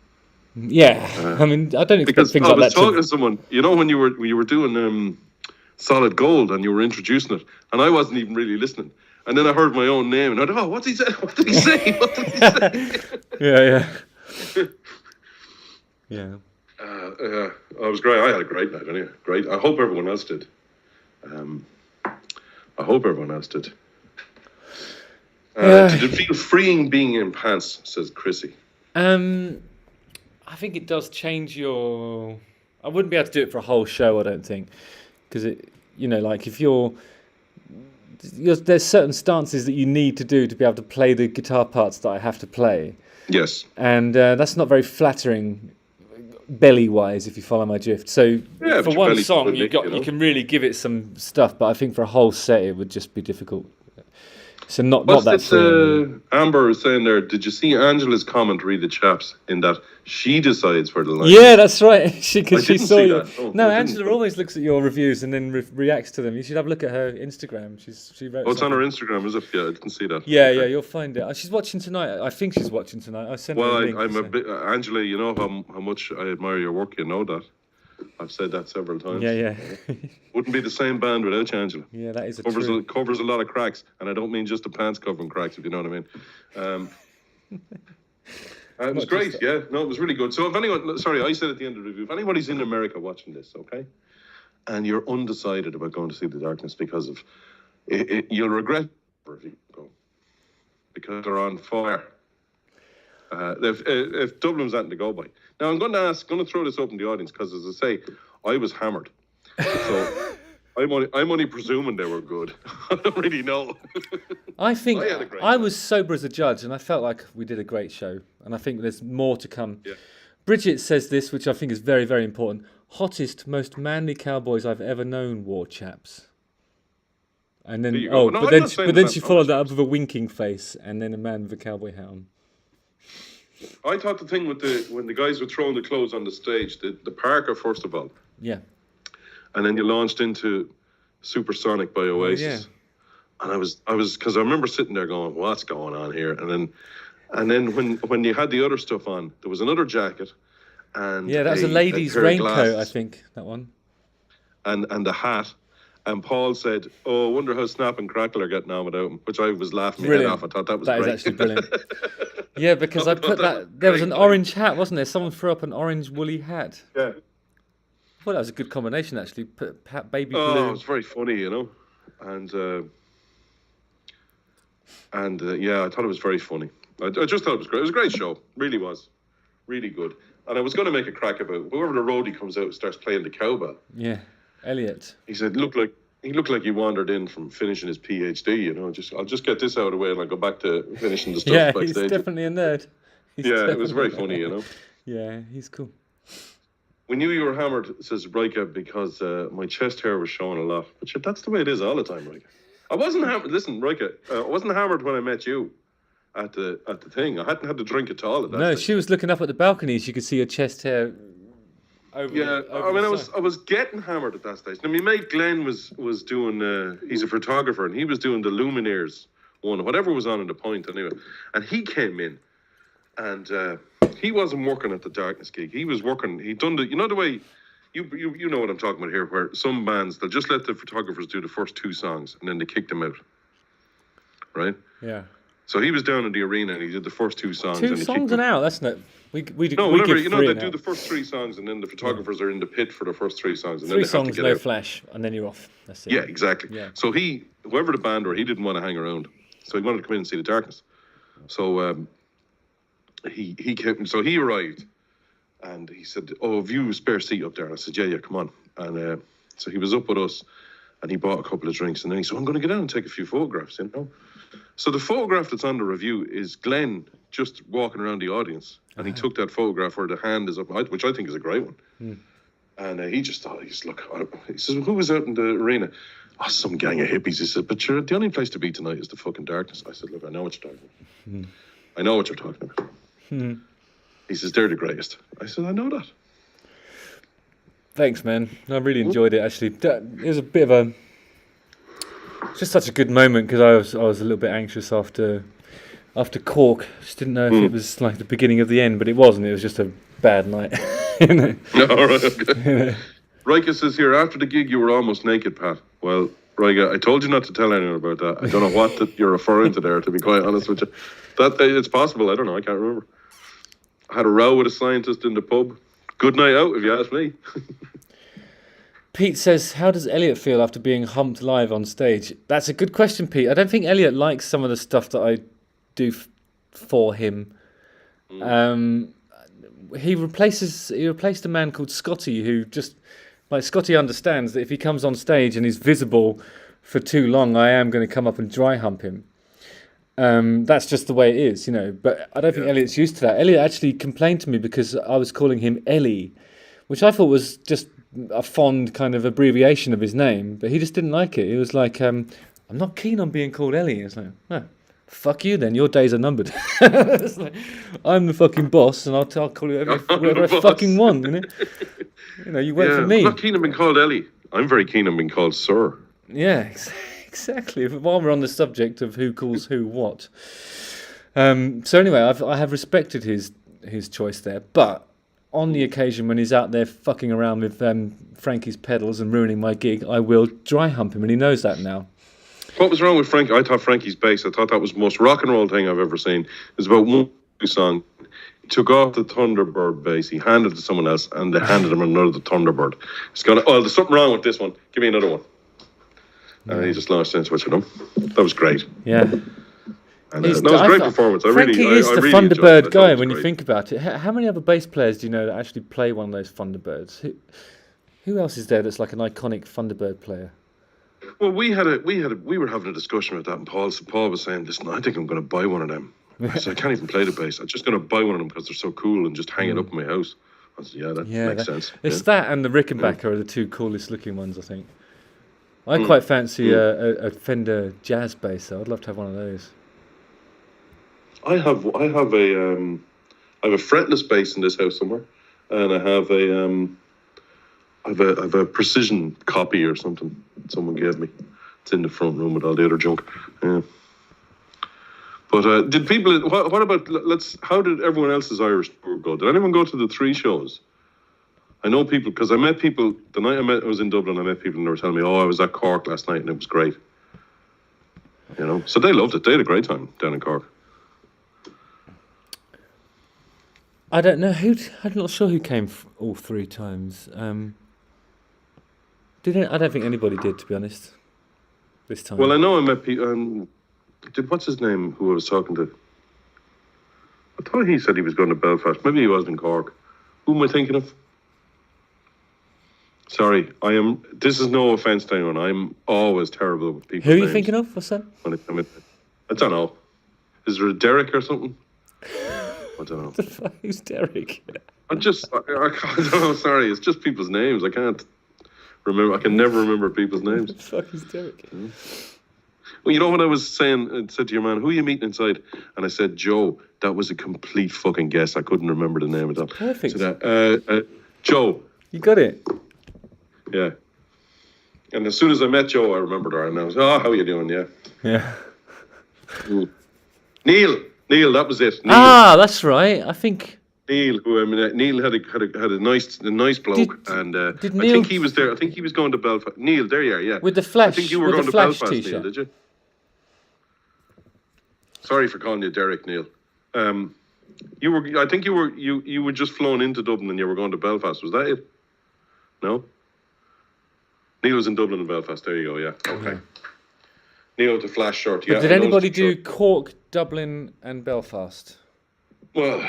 Yeah, I mean, I don't expect Because things I like was that talking to... to someone, you know, when you were doing Solid Gold and you were introducing it, and I wasn't even really listening. And then I heard my own name, and I thought, oh, what's he say? What did he say? What did he say? Yeah. Yeah. It was great. I had a great night anyway. Great. I hope everyone else did. Did it feel freeing being in pants, says Chrissy. I think it does change your... I wouldn't be able to do it for a whole show, I don't think. Because, you know, like if there's certain stances that you need to do to be able to play the guitar parts that I have to play. Yes. And that's not very flattering belly-wise, if you follow my drift. So for one song, you can really give it some stuff, but I think for a whole set, it would just be difficult. So not that free. Amber is saying there, did you see Angela's comment, read the chaps, in that she decides where the line Yeah, that's right. Because she saw you. No, Angela always looks at your reviews and then reacts to them. You should have a look at her Instagram. She wrote. Oh, it's on her Instagram, is it? Yeah, I didn't see that. Yeah, you'll find it. She's watching tonight. I think she's watching tonight. I sent her a link. I'm a bit, Angela. You know how much I admire your work. You know that. I've said that several times. Yeah. Wouldn't be the same band without you, Angela. Yeah, that is covers a lot of cracks, and I don't mean just the pants covering cracks, if you know what I mean. It was great, yeah. No, it was really good. So if anyone, sorry, I said at the end of the review, if anybody's in America watching this, okay, and you're undecided about going to see The Darkness because of it, you'll regret if you go, because they're on fire. If Dublin's nothing to go by. Now I'm going to throw this up in the audience because, as I say, I was hammered. So I'm only presuming they were good. I don't really know. I think I was sober as a judge, and I felt like we did a great show. And I think there's more to come. Yeah. Bridget says this, which I think is very, very important. Hottest, most manly cowboys I've ever known, war chaps. And then but then she followed that up with a winking face, and then a man with a cowboy hat on. I thought the thing when the guys were throwing the clothes on the stage, the Parker first of all. Yeah. And then you launched into Supersonic by Oasis. Yeah. And I was because I remember sitting there going, what's going on here? And then when you had the other stuff on, there was another jacket and that was a lady's raincoat, I think, that one. And the hat. And Paul said, "Oh, I wonder how Snap and Crackle are getting on without him," which I was laughing my head off. I thought that was great. That is actually brilliant. Yeah, because I put that. There was an orange hat, wasn't there? Someone threw up an orange woolly hat. Yeah. Well, that was a good combination, actually. Put baby blue. Oh, it was very funny, you know, and yeah, I thought it was very funny. I just thought it was great. It was a great show. Really was, really good. And I was going to make a crack about whoever the roadie comes out and starts playing the cowbell. Yeah. Elliot. He said, he looked like he wandered in from finishing his PhD, you know. I'll just get this out of the way and I'll go back to finishing the stuff backstage. He's definitely a nerd. It was very funny, you know. Yeah, he's cool. We knew you were hammered, says Rika, because my chest hair was showing a lot. But shit, that's the way it is all the time, Rika. I wasn't hammered. Listen, Rika, I wasn't hammered when I met you at the thing. I hadn't had to drink at all at that time. She was looking up at the balcony. She could see your chest hair. I was getting hammered at that stage. Now, my mate Glenn was doing, he's a photographer, and he was doing the Lumineers one, whatever was on in the point anyway. And he came in, and he wasn't working at the Darkness gig. He was working, he'd done the, you know the way, you know what I'm talking about here, where some bands, they'll just let the photographers do the first two songs, and then they kick them out. Right? Yeah. So he was down in the arena, and he did the first two songs. Two songs and out, that's not... We do the first three songs, and then the photographers are in the pit for the first three songs, and then they have to get out. flash, and then you're off. That's it. Yeah, exactly. Yeah. So whoever the band were, he didn't want to hang around, so he wanted to come in and see The Darkness. So he came. So he arrived, and he said, "Oh, have you a spare seat up there?" And I said, "Yeah, come on." And so he was up with us, and he bought a couple of drinks, and then he said, "I'm going to get down and take a few photographs," you know. So the photograph that's on the review is Glenn just walking around the audience, and he took that photograph where the hand is up, which I think is a great one. And he just thought, he says, "Who was out in the arena?" "Oh, some gang of hippies." He said, "But the only place to be tonight is the fucking Darkness." I said, "Look, I know what you're talking about. I know what you're talking about." He says, they're the greatest. I said, I know that. Thanks, man. I really enjoyed it. Actually, it was a bit of a just such a good moment because I was a little bit anxious after Cork. Just didn't know if it was like the beginning of the end, but it wasn't. It was just a bad night. You know? All right, okay. Rika says here, after the gig, you were almost naked, Pat. Well, Rika, I told you not to tell anyone about that. I don't know what that you're referring to there, to be quite honest with you. That it's possible. I don't know. I can't remember. I had a row with a scientist in the pub. Good night out, if you ask me. Pete says, how does Elliot feel after being humped live on stage? That's a good question, Pete. I don't think Elliot likes some of the stuff that I do for him. He replaced a man called Scotty, who just, like, Scotty understands that if he comes on stage and he's visible for too long, I am going to come up and dry hump him. That's just the way it is, you know. But I don't think Elliot's used to that. Elliot actually complained to me because I was calling him Ellie, which I thought was just a fond kind of abbreviation of his name, but he just didn't like it. He was like, I'm not keen on being called Ellie. It's like, oh, fuck you then, your days are numbered. It's like, I'm the fucking boss and I'll call you whatever I fucking want, you know? You know, you work for me. I'm not keen on being called Ellie. I'm very keen on being called Sir. Yeah, exactly. While we're on the subject of who calls who what. So anyway, I have respected his choice there, but on the occasion when he's out there fucking around with Frankie's pedals and ruining my gig, I will dry hump him, and he knows that now. What was wrong with Frankie? I thought Frankie's bass, I thought that was the most rock and roll thing I've ever seen. It was about one song. He took off the Thunderbird bass, he handed it to someone else, and they handed him another Thunderbird. He's gone, oh, there's something wrong with this one. Give me another one. And he just lost sense what you know. That was great. Yeah. And, that was a great performance. Frankie is the Thunderbird guy when you think about it. How many other bass players do you know that actually play one of those Thunderbirds? Who else is there that's like an iconic Thunderbird player? Well, we were having a discussion about that, and Paul was saying, listen, I think I'm going to buy one of them. I said, I can't even play the bass. I'm just going to buy one of them because they're so cool and just hang it up in my house. I said, that makes sense. It's that and the Rickenbacker are the two coolest looking ones, I think. I quite fancy a Fender jazz bass, though. I'd love to have one of those. I have a fretless bass in this house somewhere, and I have a precision copy or something someone gave me. It's in the front room with all the other junk. Yeah. But did people? What about? How did everyone else's Irish tour go? Did anyone go to the 3 shows? I know people because I met people the night I was in Dublin. I met people and they were telling me, "Oh, I was at Cork last night and it was great." You know, so they loved it. They had a great time down in Cork. I don't know I'm not sure who came all 3 times. I don't think anybody did, to be honest. This time. Well, I know I met people. What's his name? Who I was talking to? I thought he said he was going to Belfast. Maybe he was in Cork. Who am I thinking of? Sorry, this is no offence to anyone. I'm always terrible with people. Who are you thinking of? What's that? I don't know. Is there a Derek or something? I don't know. Who's Derek? I don't know. Sorry, it's just people's names. I can't remember. I can never remember people's names. What the fuck is Derek? Well, you know what I was saying? I said to your man, who are you meeting inside? And I said, Joe. That was a complete fucking guess. I couldn't remember the name of that. Perfect. So Joe. You got it. Yeah. And as soon as I met Joe, I remembered her. And I was, how are you doing? Yeah. Yeah. Neil, that was it. Neil. Ah, that's right. I think Neil, Neil had a nice bloke, and I think he was there. I think he was going to Belfast. Neil, there you are, yeah. With the Flash. I think you were going to Belfast, t-shirt. Neil, did you? Sorry for calling you Derek, Neil. You were. I think you were just flown into Dublin, and you were going to Belfast. Was that it? No. Neil was in Dublin and Belfast. There you go. Yeah. Okay. Yeah. Neil with the Flash shirt. But did anybody do Cork, Dublin, and Belfast? Well,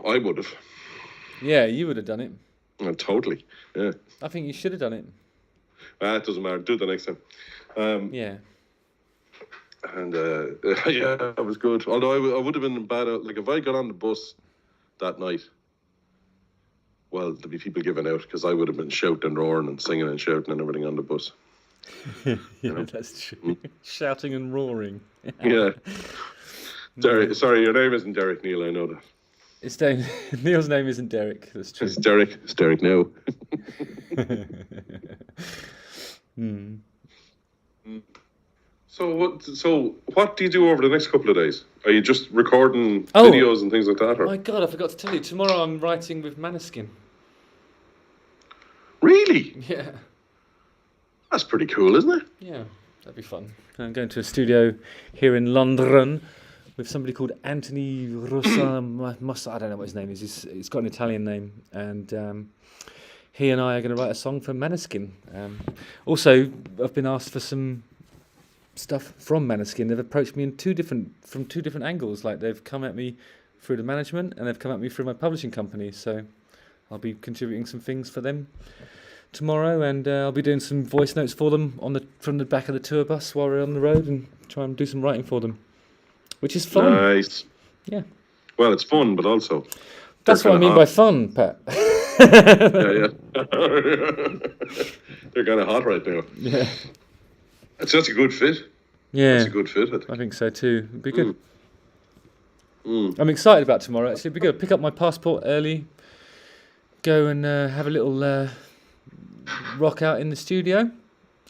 I would have. Yeah, you would have done it. Totally. Yeah. I think you should have done it. It doesn't matter. Do it the next time. Yeah. And yeah, it was good. Although I would have been bad. Like if I got on the bus that night, well, there'd be people giving out because I would have been shouting and roaring and singing and shouting and everything on the bus. Yeah, that's true. Shouting and roaring. Yeah. Derek, sorry, your name isn't Derek, Neil. I know that. It's Neil's name isn't Derek. That's true. It's Derek. It's Derek now. So what do you do over the next couple of days? Are you just recording videos and things like that? Or? My God, I forgot to tell you. Tomorrow I'm writing with Maneskin. Really? Yeah. That's pretty cool, isn't it? Yeah, that'd be fun. I'm going to a studio here in London with somebody called Anthony Rosa. I don't know what his name is. He's got an Italian name, and he and I are going to write a song for Maneskin. Also, I've been asked for some stuff from Maneskin. They've approached me from two different angles. Like they've come at me through the management, and they've come at me through my publishing company. So I'll be contributing some things for them tomorrow, and I'll be doing some voice notes for them from the back of the tour bus while we're on the road, and try and do some writing for them, which is fun. Nice. Yeah. Well, it's fun, but also that's what I mean by fun, Pat. Yeah. They're kind of hot right now. Yeah. That's a good fit. Yeah. That's a good fit. I think so too. It'd be good. I'm excited about tomorrow. Actually, it'd be good. Pick up my passport early. Go and have a little rock out in the studio,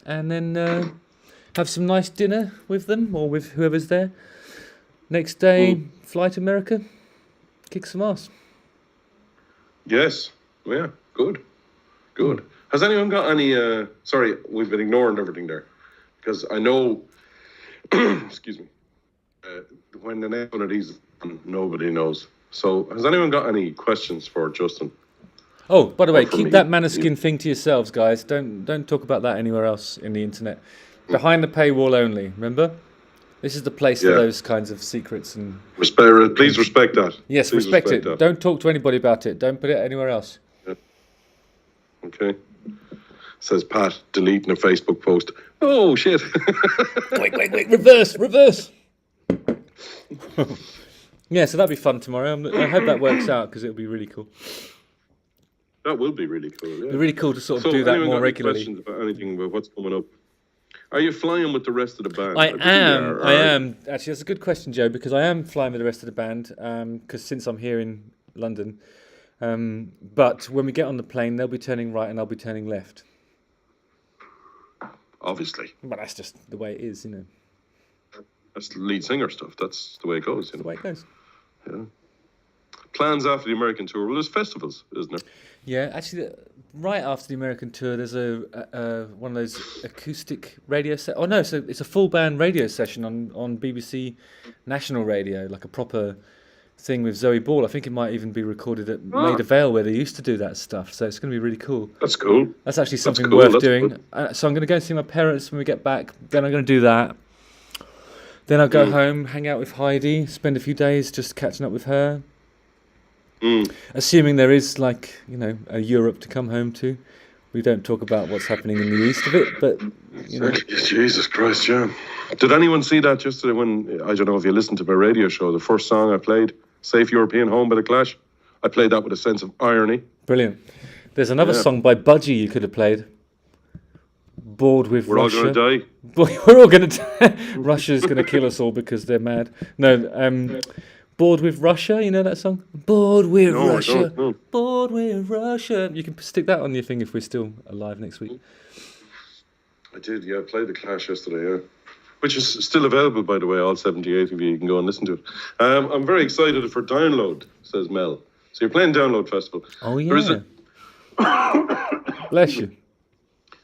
and then have some nice dinner with them or with whoever's there. Next day, fly to America, kick some ass. Yes. Yeah. Good. Has anyone got any? Sorry, we've been ignoring everything there, because I know. Excuse me. When the name of these, nobody knows. So, has anyone got any questions for Justin? Oh, by the way, keep that Maneskin thing to yourselves, guys. Don't talk about that anywhere else in the internet. Behind the paywall only. Remember, this is the place for those kinds of secrets and. Please respect that. Yes, please respect it. That. Don't talk to anybody about it. Don't put it anywhere else. Yeah. Okay. Says Pat, deleting a Facebook post. Oh shit! Wait! Reverse. Yeah, so that'd be fun tomorrow. I hope that works out, because it'll be really cool. That will be really cool. Yeah. It'd be really cool to sort of do that more regularly. Questions about anything about what's coming up? Are you flying with the rest of the band? I am. Actually, that's a good question, Joe, because I am flying with the rest of the band, because since I'm here in London. But when we get on the plane, they'll be turning right and I'll be turning left. Obviously. But that's just the way it is, you know. That's the lead singer stuff. That's the way it goes. You know? The way it goes. Yeah. Plans after the American tour. Well, there's festivals, isn't there? Yeah, actually, right after the American tour, there's a one of those acoustic radio Oh no, so it's a full band radio session on BBC National Radio, like a proper thing with Zoe Ball. I think it might even be recorded at Maida Vale, where they used to do that stuff. So it's going to be really cool. That's cool. That's actually something worth doing. So I'm going to go and see my parents when we get back. Then I'm going to do that. Then I'll go home, hang out with Heidi, spend a few days just catching up with her. Assuming there is, like, you know, a Europe to come home to. We don't talk about what's happening in the east of it, but, you know. Jesus Christ, yeah. Did anyone see that yesterday when, I don't know if you listened to my radio show, the first song I played, Safe European Home by The Clash? I played that with a sense of irony. Brilliant. There's another song by Budgie you could have played. Bored with Russia. We're all going to die. We're all going to die. Russia's going to kill us all because they're mad. No, Bored with Russia, you know that song? Bored with Russia. Bored with Russia. You can stick that on your thing if we're still alive next week. I did, yeah. I played The Clash yesterday, yeah. Which is still available, by the way, all 78 of you. You can go and listen to it. I'm very excited for Download, says Mel. So you're playing Download Festival. Oh, yeah. Bless you.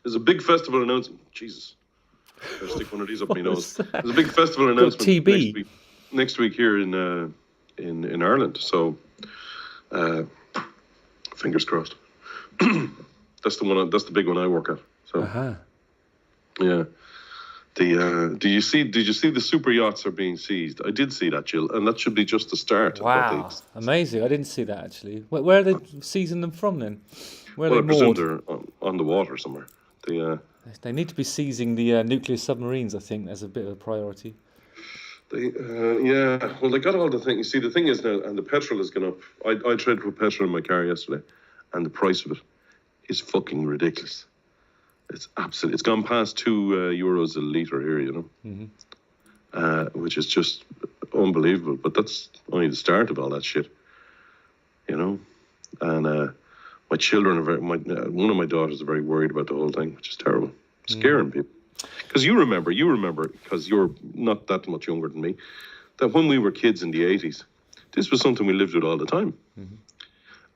There's a big festival announcement. Jesus. I'll stick one of these up my nose. There's a big festival announcement TB. next week here in Ireland. So, fingers crossed. That's the big one I work at. So, yeah. Did you see the super yachts are being seized? I did see that, Jill, and that should be just the start. Wow, amazing! I didn't see that actually. Where are they seizing them from then? Where are they moored? I presume they're on the water somewhere. They need to be seizing the nuclear submarines. I think as a bit of a priority. Yeah, well, they got all the things. You see, the thing is now, and the petrol has gone up. I traded for petrol in my car yesterday, and the price of it is fucking ridiculous. It's absolutely. It's gone past €2 a litre here, you know, which is just unbelievable. But that's only the start of all that shit. you know. And my children are one of my daughters are very worried about the whole thing, which is terrible, scaring people. Because you remember, because you're not that much younger than me, that when we were kids in the 80s, this was something we lived with all the time.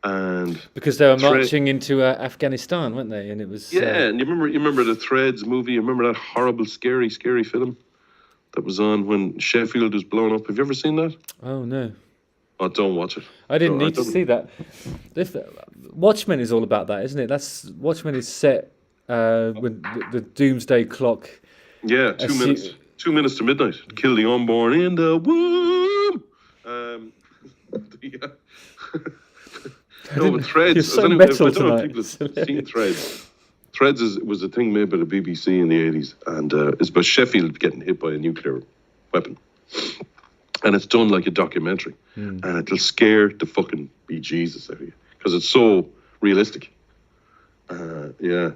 And because they were marching into Afghanistan, weren't they? And it was and you remember the Threads movie. You remember that horrible, scary film that was on when Sheffield was blown up. Have you ever seen that? Oh no. Oh, don't watch it. I didn't need to see that. Watchmen is all about that, isn't it? Watchmen is set with the doomsday clock. Yeah, 2 minutes. 2 minutes to midnight. Kill the unborn in the womb. Yeah. No, but Threads. You're so I don't metal know if tonight. people have seen Threads. Threads was a thing made by the BBC in the 80s, and it's about Sheffield getting hit by a nuclear weapon. And it's done like a documentary, and it'll scare the fucking bejesus out of you because it's so realistic. Yeah.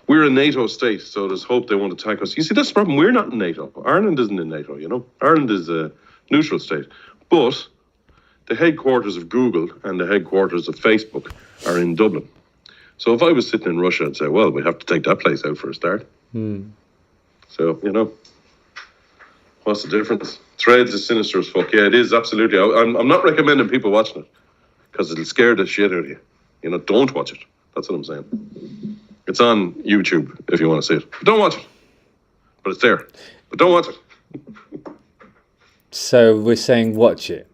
We're a NATO state, so there's hope they won't attack us. You see, that's the problem. We're not in NATO. Ireland isn't in NATO, you know. Ireland is a neutral state. But the headquarters of Google and the headquarters of Facebook are in Dublin. So if I was sitting in Russia, I'd say, well, we have to take that place out for a start. So, you know, what's the difference? Threads is sinister as fuck. Yeah, it is, absolutely. I'm not recommending people watching it because it'll scare the shit out of you. You know, don't watch it. That's what I'm saying. It's on YouTube if you want to see it. But don't watch it. But it's there. But don't watch it. So we're saying watch it.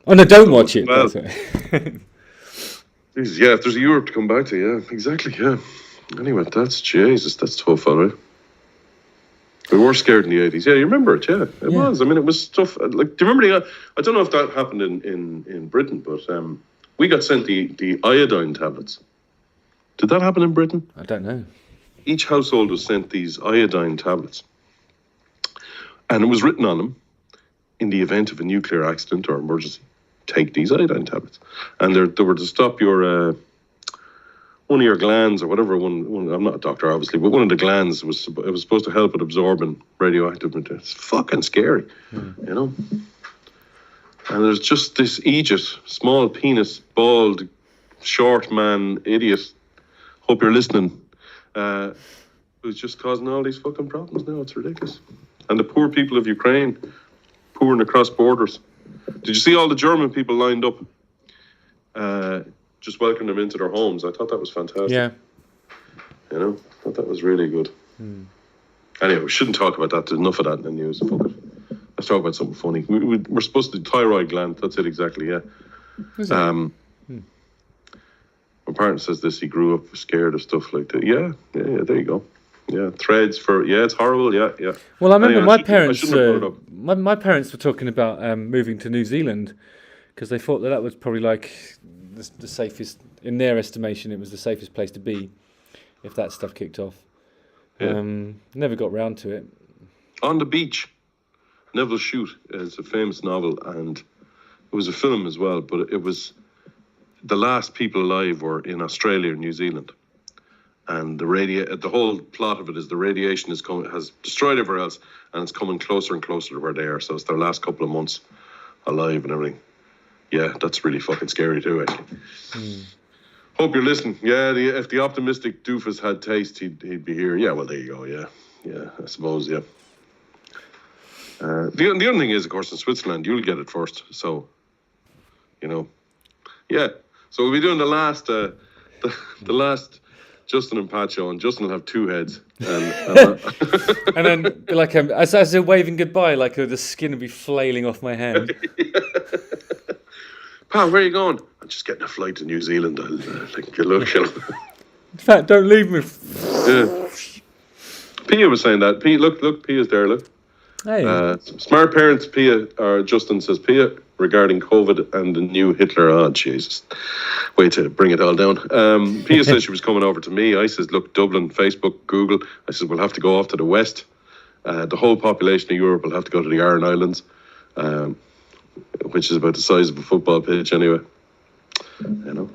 Oh no, don't watch it. Well, Jesus, yeah, if there's a Europe to come back to, yeah, exactly, yeah. Anyway, that's tough, all right. We were scared in the 80s. Yeah, you remember it, yeah. It was. I mean, it was stuff. Like, do you remember I don't know if that happened in Britain, but we got sent the iodine tablets. Did that happen in Britain? I don't know. Each household was sent these iodine tablets. And it was written on them, in the event of a nuclear accident or emergency, take these iodine tablets. And they were to stop your one of your glands or whatever. One I'm not a doctor, obviously, but one of the glands was supposed to help with absorbing radioactive material. It's fucking scary, you know. And there's just this Aegis, small penis, bald, short man, idiot. Hope you're listening. Who's just causing all these fucking problems now? It's ridiculous. And the poor people of Ukraine, pouring across borders. Did you see all the German people lined up? Just welcoming them into their homes. I thought that was fantastic. Yeah. You know, I thought that was really good. Anyway, we shouldn't talk about that. There's enough of that in the news. Fuck it. Let's talk about something funny. We're supposed to thyroid gland. That's it exactly. Yeah. My partner says this. He grew up scared of stuff like that. Yeah. There you go. Yeah, Threads for it's horrible. Yeah. Well, I remember anyway, my parents. my parents were talking about moving to New Zealand because they thought that was probably like the safest, in their estimation, it was the safest place to be if that stuff kicked off. Yeah. Never got round to it. On the Beach, Neville Shute is a famous novel, and it was a film as well. But it was the last people alive were in Australia and New Zealand. And the whole plot of it is the radiation has destroyed everywhere else, and it's coming closer and closer to where they are. So it's their last couple of months alive and everything. Yeah, that's really fucking scary too, actually. Hope you're listening. Yeah, if the optimistic doofus had taste, he'd be here. Yeah, well, there you go. Yeah, I suppose. Yeah. The other thing is, of course, in Switzerland, you'll get it first. So, you know, yeah. So we'll be doing the last last Justin and Pat show, and Justin will have two heads. And then, like, as they're waving goodbye, like the skin will be flailing off my hand. Pat, where are you going? I'm just getting a flight to New Zealand. I'll take a look. In fact, don't leave me. Yeah. Pia was saying that. Pia, look, Pia's there, look. Hey. Smart parents, Pia, or Justin says, Pia, regarding COVID and the new Hitler. Oh, Jesus. Way to bring it all down. Pia says she was coming over to me. I says, look, Dublin, Facebook, Google. I says, we'll have to go off to the west. The whole population of Europe will have to go to the Aran Islands, which is about the size of a football pitch anyway. You know.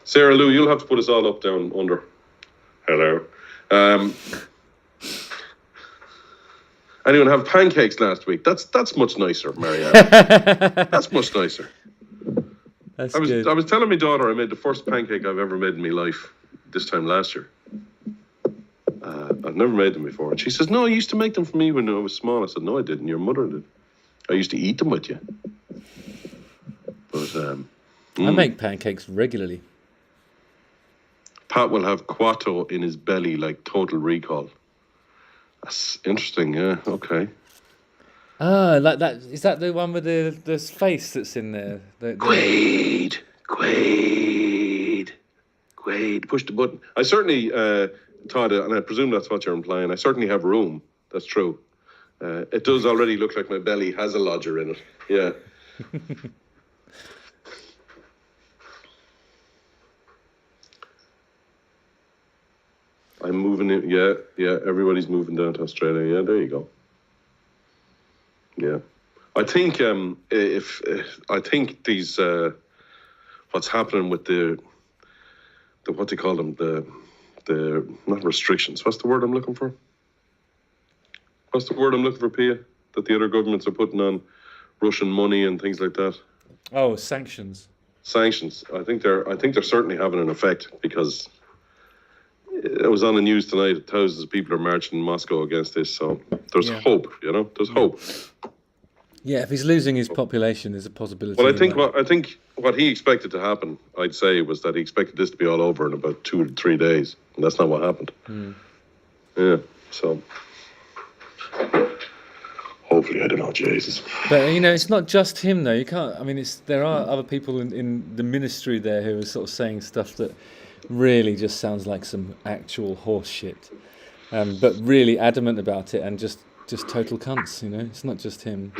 Sarah Lou, you'll have to put us all up down under. Hello. Anyone have pancakes last week? That's much nicer, Marianne. That's much nicer. That's I was good. I was telling my daughter I made the first pancake I've ever made in my life this time last year. I've never made them before. And she says, no, I used to make them for me when I was small. I said, no, I didn't. Your mother did. I used to eat them with you. But I make pancakes regularly. Pat will have Quato in his belly like Total Recall. That's interesting, yeah, okay. Ah, like that. Is that the one with the face that's in there? Quaid. Push the button. I certainly, Todd, and I presume that's what you're implying, I certainly have room. That's true. It does already look like my belly has a lodger in it. Yeah. I'm moving in. Yeah. Everybody's moving down to Australia. Yeah, there you go. Yeah. I think I think these what's happening with the what do you call them, the not restrictions, what's the word I'm looking for, Pia, that the other governments are putting on Russian money and things like that. Oh, sanctions. I think they're certainly having an effect, because it was on the news tonight that thousands of people are marching in Moscow against this, so there's hope, there's hope. Yeah, if he's losing his population, there's a possibility. Well, I think what he expected to happen, I'd say, was that he expected this to be all over in about 2 to 3 days, and that's not what happened. Yeah, so hopefully, I don't know, Jesus. But it's not just him though. You can't. I mean, there are other people in the ministry there who are sort of saying stuff that really just sounds like some actual horse shit, but really adamant about it and just total cunts. It's not just him.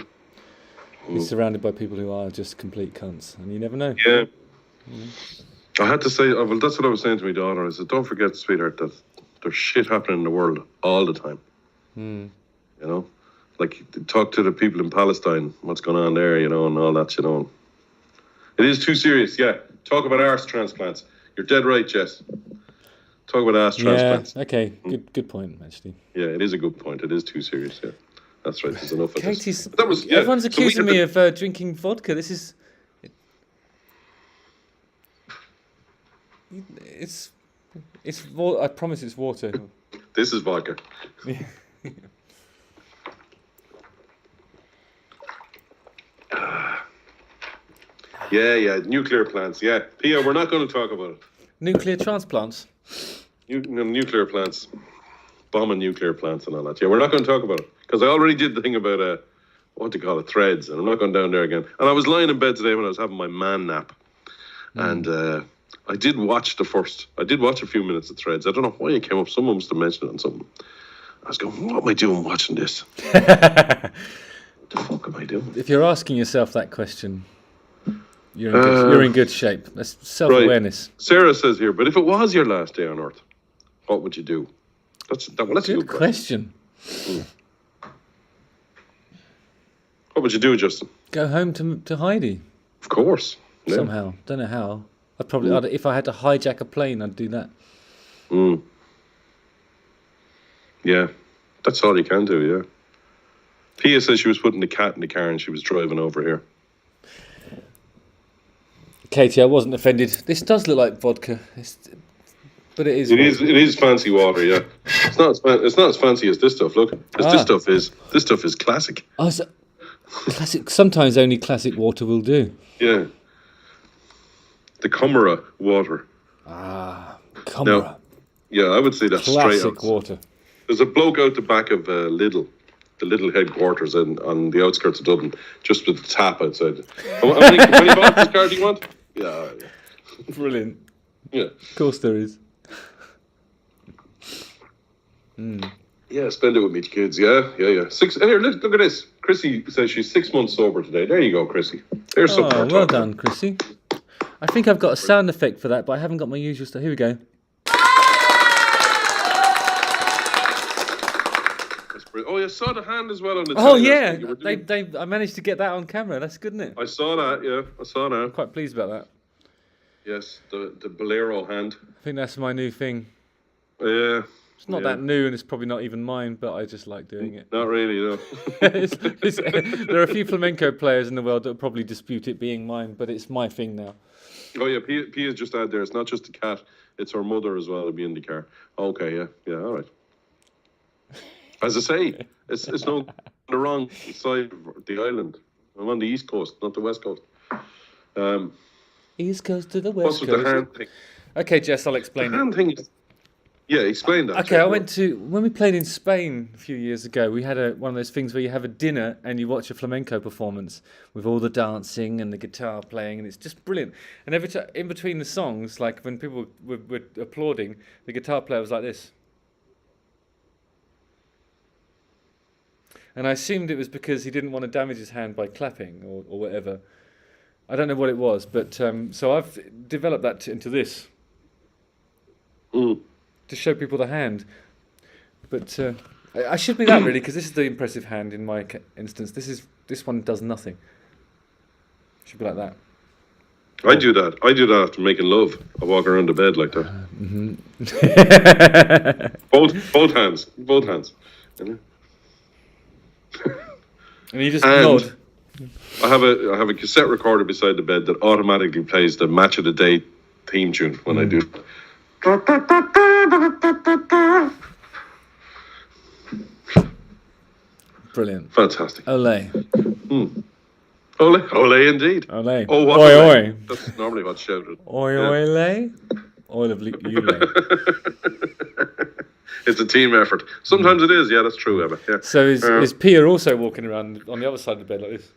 He's surrounded by people who are just complete cunts, and you never know. Yeah. I had to say, well, that's what I was saying to my daughter. I said, don't forget, sweetheart, that there's shit happening in the world all the time. Like, talk to the people in Palestine, what's going on there, and all that, It is too serious, yeah. Talk about arse transplants. You're dead right, Jess. Talk about arse transplants. Yeah, okay. Good point, actually. Yeah, it is a good point. It is too serious, yeah. That's right, there's enough of Katie's, this. Everyone's accusing me of drinking vodka. This is... It's I promise it's water. This is vodka. Yeah, nuclear plants. Yeah, Pia, we're not going to talk about it. Nuclear transplants. Nuclear plants, bombing nuclear plants and all that. Yeah, we're not going to talk about it, because I already did the thing about what do you call it, threads, and I'm not going down there again. And I was lying in bed today when I was having my man nap, and I did watch a few minutes of threads. I don't know why it came up. Someone must have mentioned it on something. I was going, what am I doing watching this? What the fuck am I doing? If you're asking yourself that question, you're in good shape. That's self-awareness. Right. Sarah says here, but if it was your last day on Earth, what would you do? That's a good question. What would you do, Justin? Go home to Heidi. Of course. Yeah. Somehow. Don't know how. I'd probably, if I had to hijack a plane, I'd do that. Yeah. That's all you can do, yeah. Pia says she was putting the cat in the car and she was driving over here. Katie, I wasn't offended. This does look like vodka, but it is. It is fancy water, yeah. It's not as fancy as this stuff. Look, this stuff is classic. Oh, so classic. Sometimes only classic water will do. Yeah. The Comera water. Comera. Now, yeah, I would say that's classic straight out. water. There's a bloke out the back of Lidl, the Lidl headquarters on the outskirts of Dublin, just with the tap outside. How many bottles of car do you want? Yeah. Brilliant. Yeah. Of course there is. Yeah, spend it with me, kids. Yeah. Here, look at this. Chrissy says she's 6 months sober today. There you go, Chrissy. There's something. Well done, Chrissy. I think I've got a sound effect for that, but I haven't got my usual stuff. Here we go. Oh, you saw the hand as well on the telly. Oh, yeah. I managed to get that on camera. That's good, isn't it? I saw that, yeah. I'm quite pleased about that. Yes, the bolero hand. I think that's my new thing. Yeah. It's not that new, and it's probably not even mine, but I just like doing it. Not really, no. There are a few flamenco players in the world that will probably dispute it being mine, but it's my thing now. Oh yeah, Pia's just out there. It's not just the cat; it's her mother as well to be in the car. Okay, yeah, all right. As I say, it's no on the wrong side of the island. I'm on the east coast, not the west coast. East coast to the west coast. What's with the hand thing? Okay, Jess, I'll explain the hand thing is, yeah, explain that. Okay, I went to, when we played in Spain a few years ago, we had one of those things where you have a dinner and you watch a flamenco performance with all the dancing and the guitar playing, and it's just brilliant. And every time, in between the songs, like when people were applauding, the guitar player was like this. And I assumed it was because he didn't want to damage his hand by clapping or whatever. I don't know what it was, but so I've developed that into this. To show people the hand. But I should be that really, because this is the impressive hand in my instance. This one does nothing. Should be like that. I do that after making love. I walk around the bed like that. Both hands. And you just nod. I have a cassette recorder beside the bed that automatically plays the Match of the Day theme tune when I do. Brilliant. Fantastic. Ole. Ole indeed. Ole. Oh, what oi, oi. That's normally what's shouted. Oi, oi, lay. Oil of you lay. It's a team effort. Sometimes it is. Yeah, that's true, Emma. Yeah. So is Pia also walking around on the other side of the bed like this?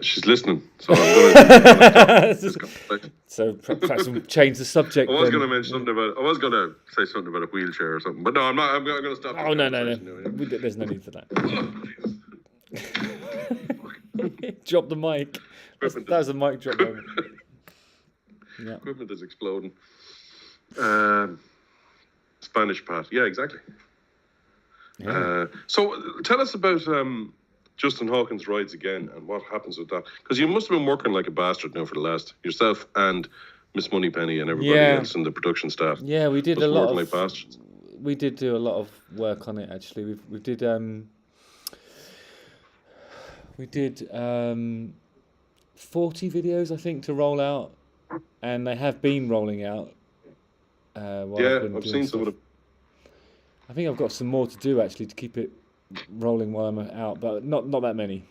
She's listening, so I'm going to. So perhaps we'll change the subject. I was going to mention something about. I was going to say something about a wheelchair or something, but no, I'm not. I'm going to stop. Oh no! There's no need for that. Drop the mic. That was a mic drop moment. Yeah. Equipment is exploding. Spanish Pat. Yeah, exactly. Yeah. So tell us about Justin Hawkins Rides Again and what happens with that. Because you must have been working like a bastard now for the last, yourself and Miss Moneypenny and everybody else in the production staff. Yeah, we did a lot of, like bastards. We did do a lot of work on it actually. We did 40 videos I think to roll out, and they have been rolling out. I've seen some of them. I think I've got some more to do actually to keep it rolling while I'm out, but not that many.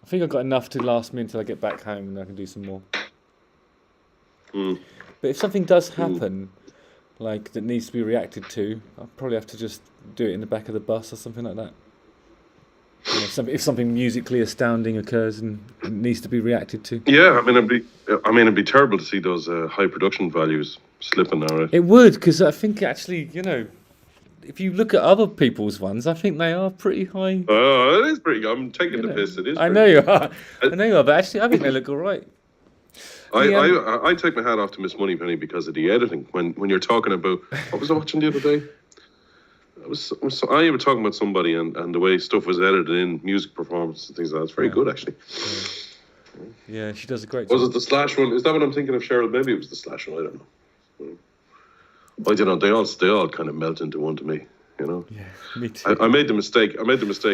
I think I've got enough to last me until I get back home and I can do some more. But if something does happen, like that needs to be reacted to, I'll probably have to just do it in the back of the bus or something like that. If something musically astounding occurs and it needs to be reacted to. Yeah, it'd be terrible to see those high production values slipping now, right? It would, because I think actually, if you look at other people's ones, I think they are pretty high. Oh, it is pretty good. I'm taking the piss. It is. I know you are. But actually, I think they look all right. I take my hat off to Miss Moneypenny because of the editing. When you're talking about, what was I watching the other day? I were talking about somebody and the way stuff was edited in music performance and things like that. It's very good, actually. Yeah, she does a great job. Was it the Slash one? Is that what I'm thinking of, Cheryl? Maybe it was the Slash one. I don't know. I don't know. They all kind of melt into one to me. Yeah, me too. I made the mistake,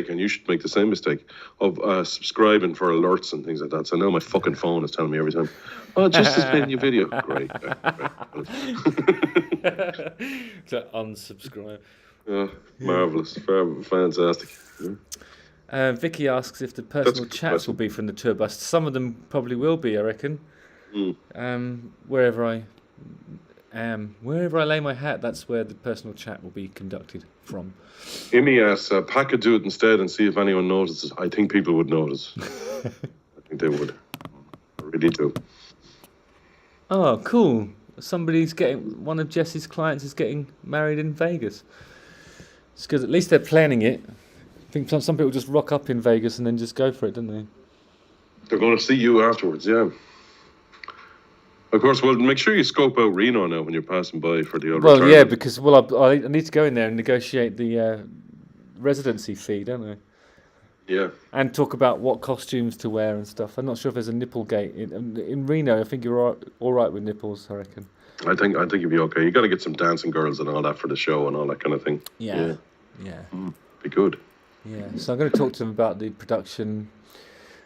and you should make the same mistake of subscribing for alerts and things like that. So now my fucking phone is telling me every time, "Oh, just has made a new video." Great. To unsubscribe. Marvelous, fantastic. Vicky asks if the personal chats will be from the tour bus. Some of them probably will be, I reckon. Wherever I lay my hat, that's where the personal chat will be conducted from. Imi asks, Pat could do it instead and see if anyone notices. I think people would notice. I think they would. I really do. Oh, cool. One of Jesse's clients is getting married in Vegas. It's because at least they're planning it. I think some people just rock up in Vegas and then just go for it, don't they? They're going to see you afterwards, yeah. Of course, well, make sure you scope out Reno now when you're passing by for the old retirement. Yeah, because I need to go in there and negotiate the residency fee, don't I? Yeah. and talk about what costumes to wear and stuff. I'm not sure if there's a nipple gate in Reno. I think you're all right with nipples, I reckon. I think you'd be okay. You got to get some dancing girls and all that for the show and all that kind of thing. Yeah. Be good. Yeah. So I'm going to talk to them about the production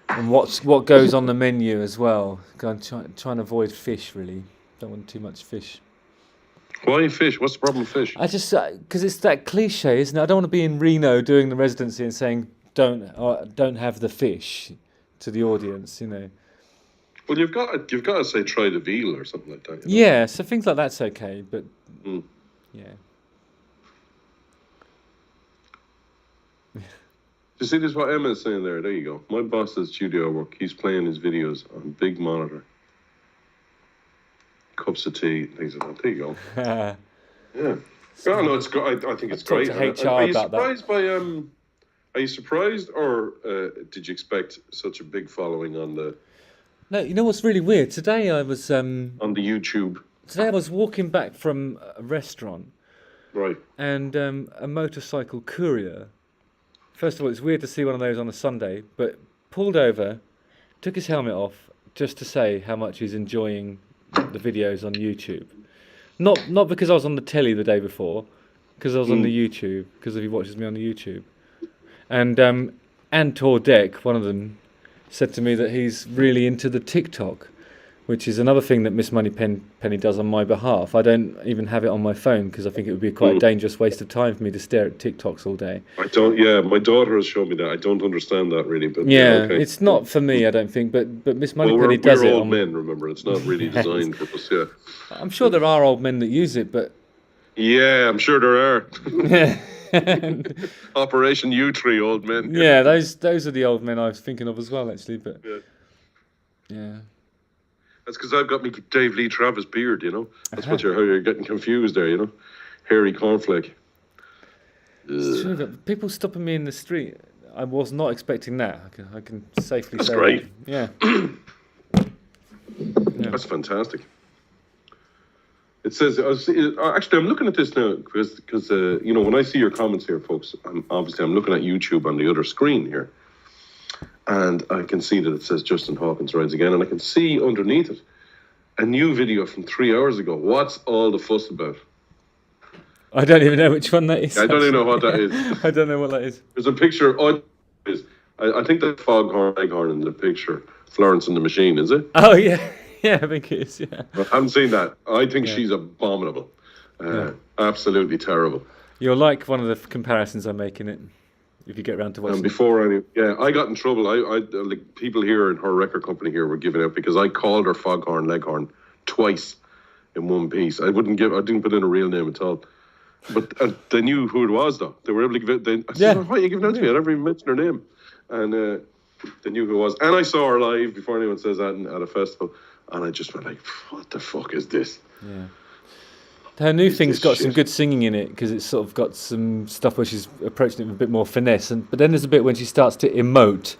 and what goes on the menu as well. I'm trying to avoid fish, really. Don't want too much fish. Why fish? What's the problem with fish? I just because it's that cliche, isn't it? I don't want to be in Reno doing the residency and saying don't have the fish to the audience, you know. Well, you've got to say try the veal or something like that. Yeah, so things like that's okay, but yeah. You see this? What Emma's saying there. There you go. My boss does studio work. He's playing his videos on big monitor. Cups of tea, things like that. There you go. Yeah. Oh, no, it's great. I think it's great. To HR about that. Are you surprised, or did you expect such a big following on the? No, you know what's really weird? Today I was on the YouTube. Today I was walking back from a restaurant. Right. And a motorcycle courier. First of all, it's weird to see one of those on a Sunday, but pulled over, took his helmet off, just to say how much he's enjoying the videos on YouTube. Not because I was on the telly the day before, because I was on the YouTube, because he watches me on the YouTube. And Tor Deck, one of them, said to me that he's really into the TikTok, which is another thing that Miss Moneypenny does on my behalf. I don't even have it on my phone because I think it would be quite a dangerous waste of time for me to stare at TikToks all day. I don't. Yeah, my daughter has shown me that. I don't understand that really, but okay. It's not for me, I don't think. But Miss Moneypenny does it. We're old men, remember? It's not really designed for us. Yeah. I'm sure there are old men that use it, but yeah, I'm sure there are. Operation U-Tree old men. Yeah, those are the old men I was thinking of as well, actually. But yeah. That's because I've got me Dave Lee Travis beard, you know. That's how you're getting confused there, you know. Hairy cornflake. It's true that people stopping me in the street, I was not expecting that. I can safely say great. That. Yeah. That's fantastic. It says, actually, I'm looking at this now because you know, when I see your comments here, folks, I'm looking at YouTube on the other screen here. And I can see that it says Justin Hawkins rides again. And I can see underneath it a new video from 3 hours ago. What's all the fuss about? I don't even know which one that is. I don't even know what that is. I don't know what that is. There's a picture. I think that's Foghorn Leghorn in the picture. Florence and the Machine, is it? Oh, yeah. Yeah, I think it is, yeah. I haven't seen that. I think she's abominable. Absolutely terrible. You'll like one of the comparisons I'm making it. If you get around to watching. And I got in trouble. I like people here in her record company here were giving out because I called her Foghorn Leghorn twice in one piece. I didn't put in a real name at all. But they knew who it was though. They were able to give it. I said, "Why are you giving out to me? I never even mentioned her name." And they knew who it was. And I saw her live before anyone says that at a festival. And I just went like, "What the fuck is this?" Yeah. Her new thing's got some good singing in it because it's sort of got some stuff where she's approaching it with a bit more finesse. But then there's a bit when she starts to emote,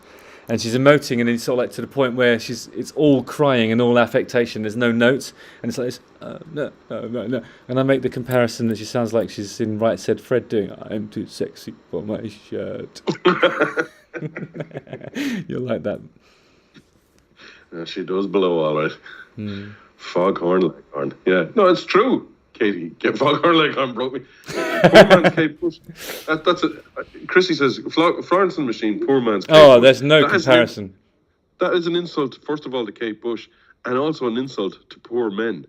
and she's emoting, and then it's sort of like to the point where it's all crying and all affectation. There's no notes, and it's like this, no. And I make the comparison that she sounds like she's in Right Said Fred doing "I'm too sexy for my shirt." You'll like that. Yeah, she does blow all right. Foghorn Leghorn. Yeah, no, it's true. Katie, get Foghorn Leghorn broke me. Poor man's Kate Bush. That's it. Chrissy says, Florence and the Machine, poor man's Kate Bush. There's no comparison. That is an insult, first of all, to Kate Bush, and also an insult to poor men.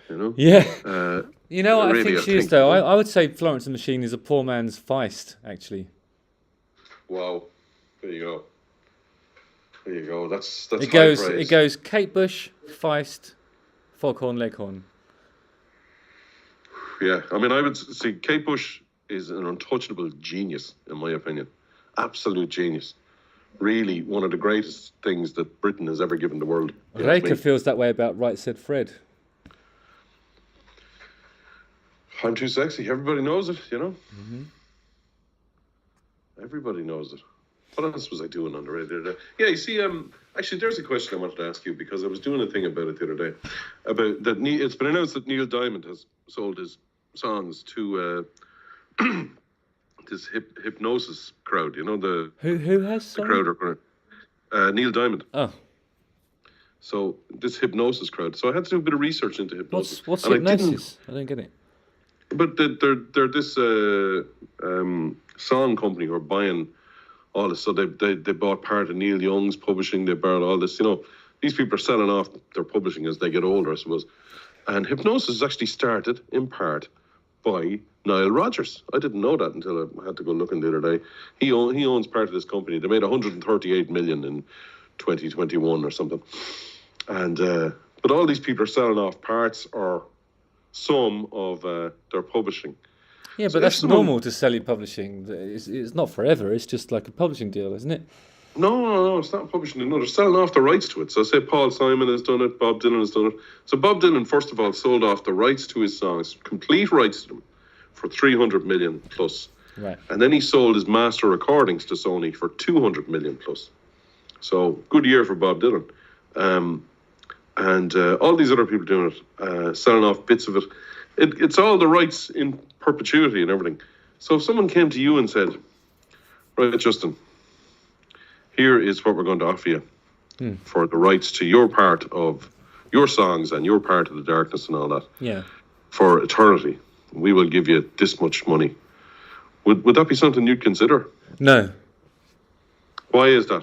You know? Yeah. You know what really, I think she is, though? I would say Florence and the Machine is a poor man's Feist, actually. Wow. There you go. There you go. That's it goes. It goes Kate Bush, Feist, Foghorn Leghorn. Yeah, I mean, I would say Kate Bush is an untouchable genius, in my opinion. Absolute genius. Really, one of the greatest things that Britain has ever given the world. Raker feels that way about Right Said Fred. I'm too sexy. Everybody knows it, you know? Everybody knows it. What else was I doing on the radio today? Yeah, you see, actually, there's a question I wanted to ask you because I was doing a thing about it the other day. About that, it's been announced that Neil Diamond has sold his songs to this hypnosis crowd. You know the Who has? the Sorry? crowd are Neil Diamond. Oh, So this hypnosis crowd. So I had to do a bit of research into hypnosis. what's and hypnosis? I don't get it. But they're this song company who are buying all this. So they bought part of Neil Young's publishing. They bought all this. You know, these people are selling off their publishing as they get older, I suppose. And hypnosis actually started in part by Nile Rodgers. I didn't know that until I had to go looking the other day. He owns part of this company. They made 138 million in 2021 or something. And but all these people are selling off parts or some of their publishing. Yeah, So but that's if someone- normal to sell your publishing. It's not forever. It's just like a publishing deal, isn't it? No, it's not publishing. No, they're selling off the rights to it. So say Paul Simon has done it, Bob Dylan has done it. So Bob Dylan, first of all, sold off the rights to his songs, complete rights to them, for 300 million plus. Right. And then he sold his master recordings to Sony for 200 million plus. So good year for Bob Dylan. And all these other people doing it, selling off bits of it. It's all the rights in perpetuity and everything. So if someone came to you and said, right, Justin, here is what we're going to offer you for the rights to your part of your songs and your part of the darkness and all that. Yeah. For eternity. We will give you this much money. Would that be something you'd consider? No, Why is that?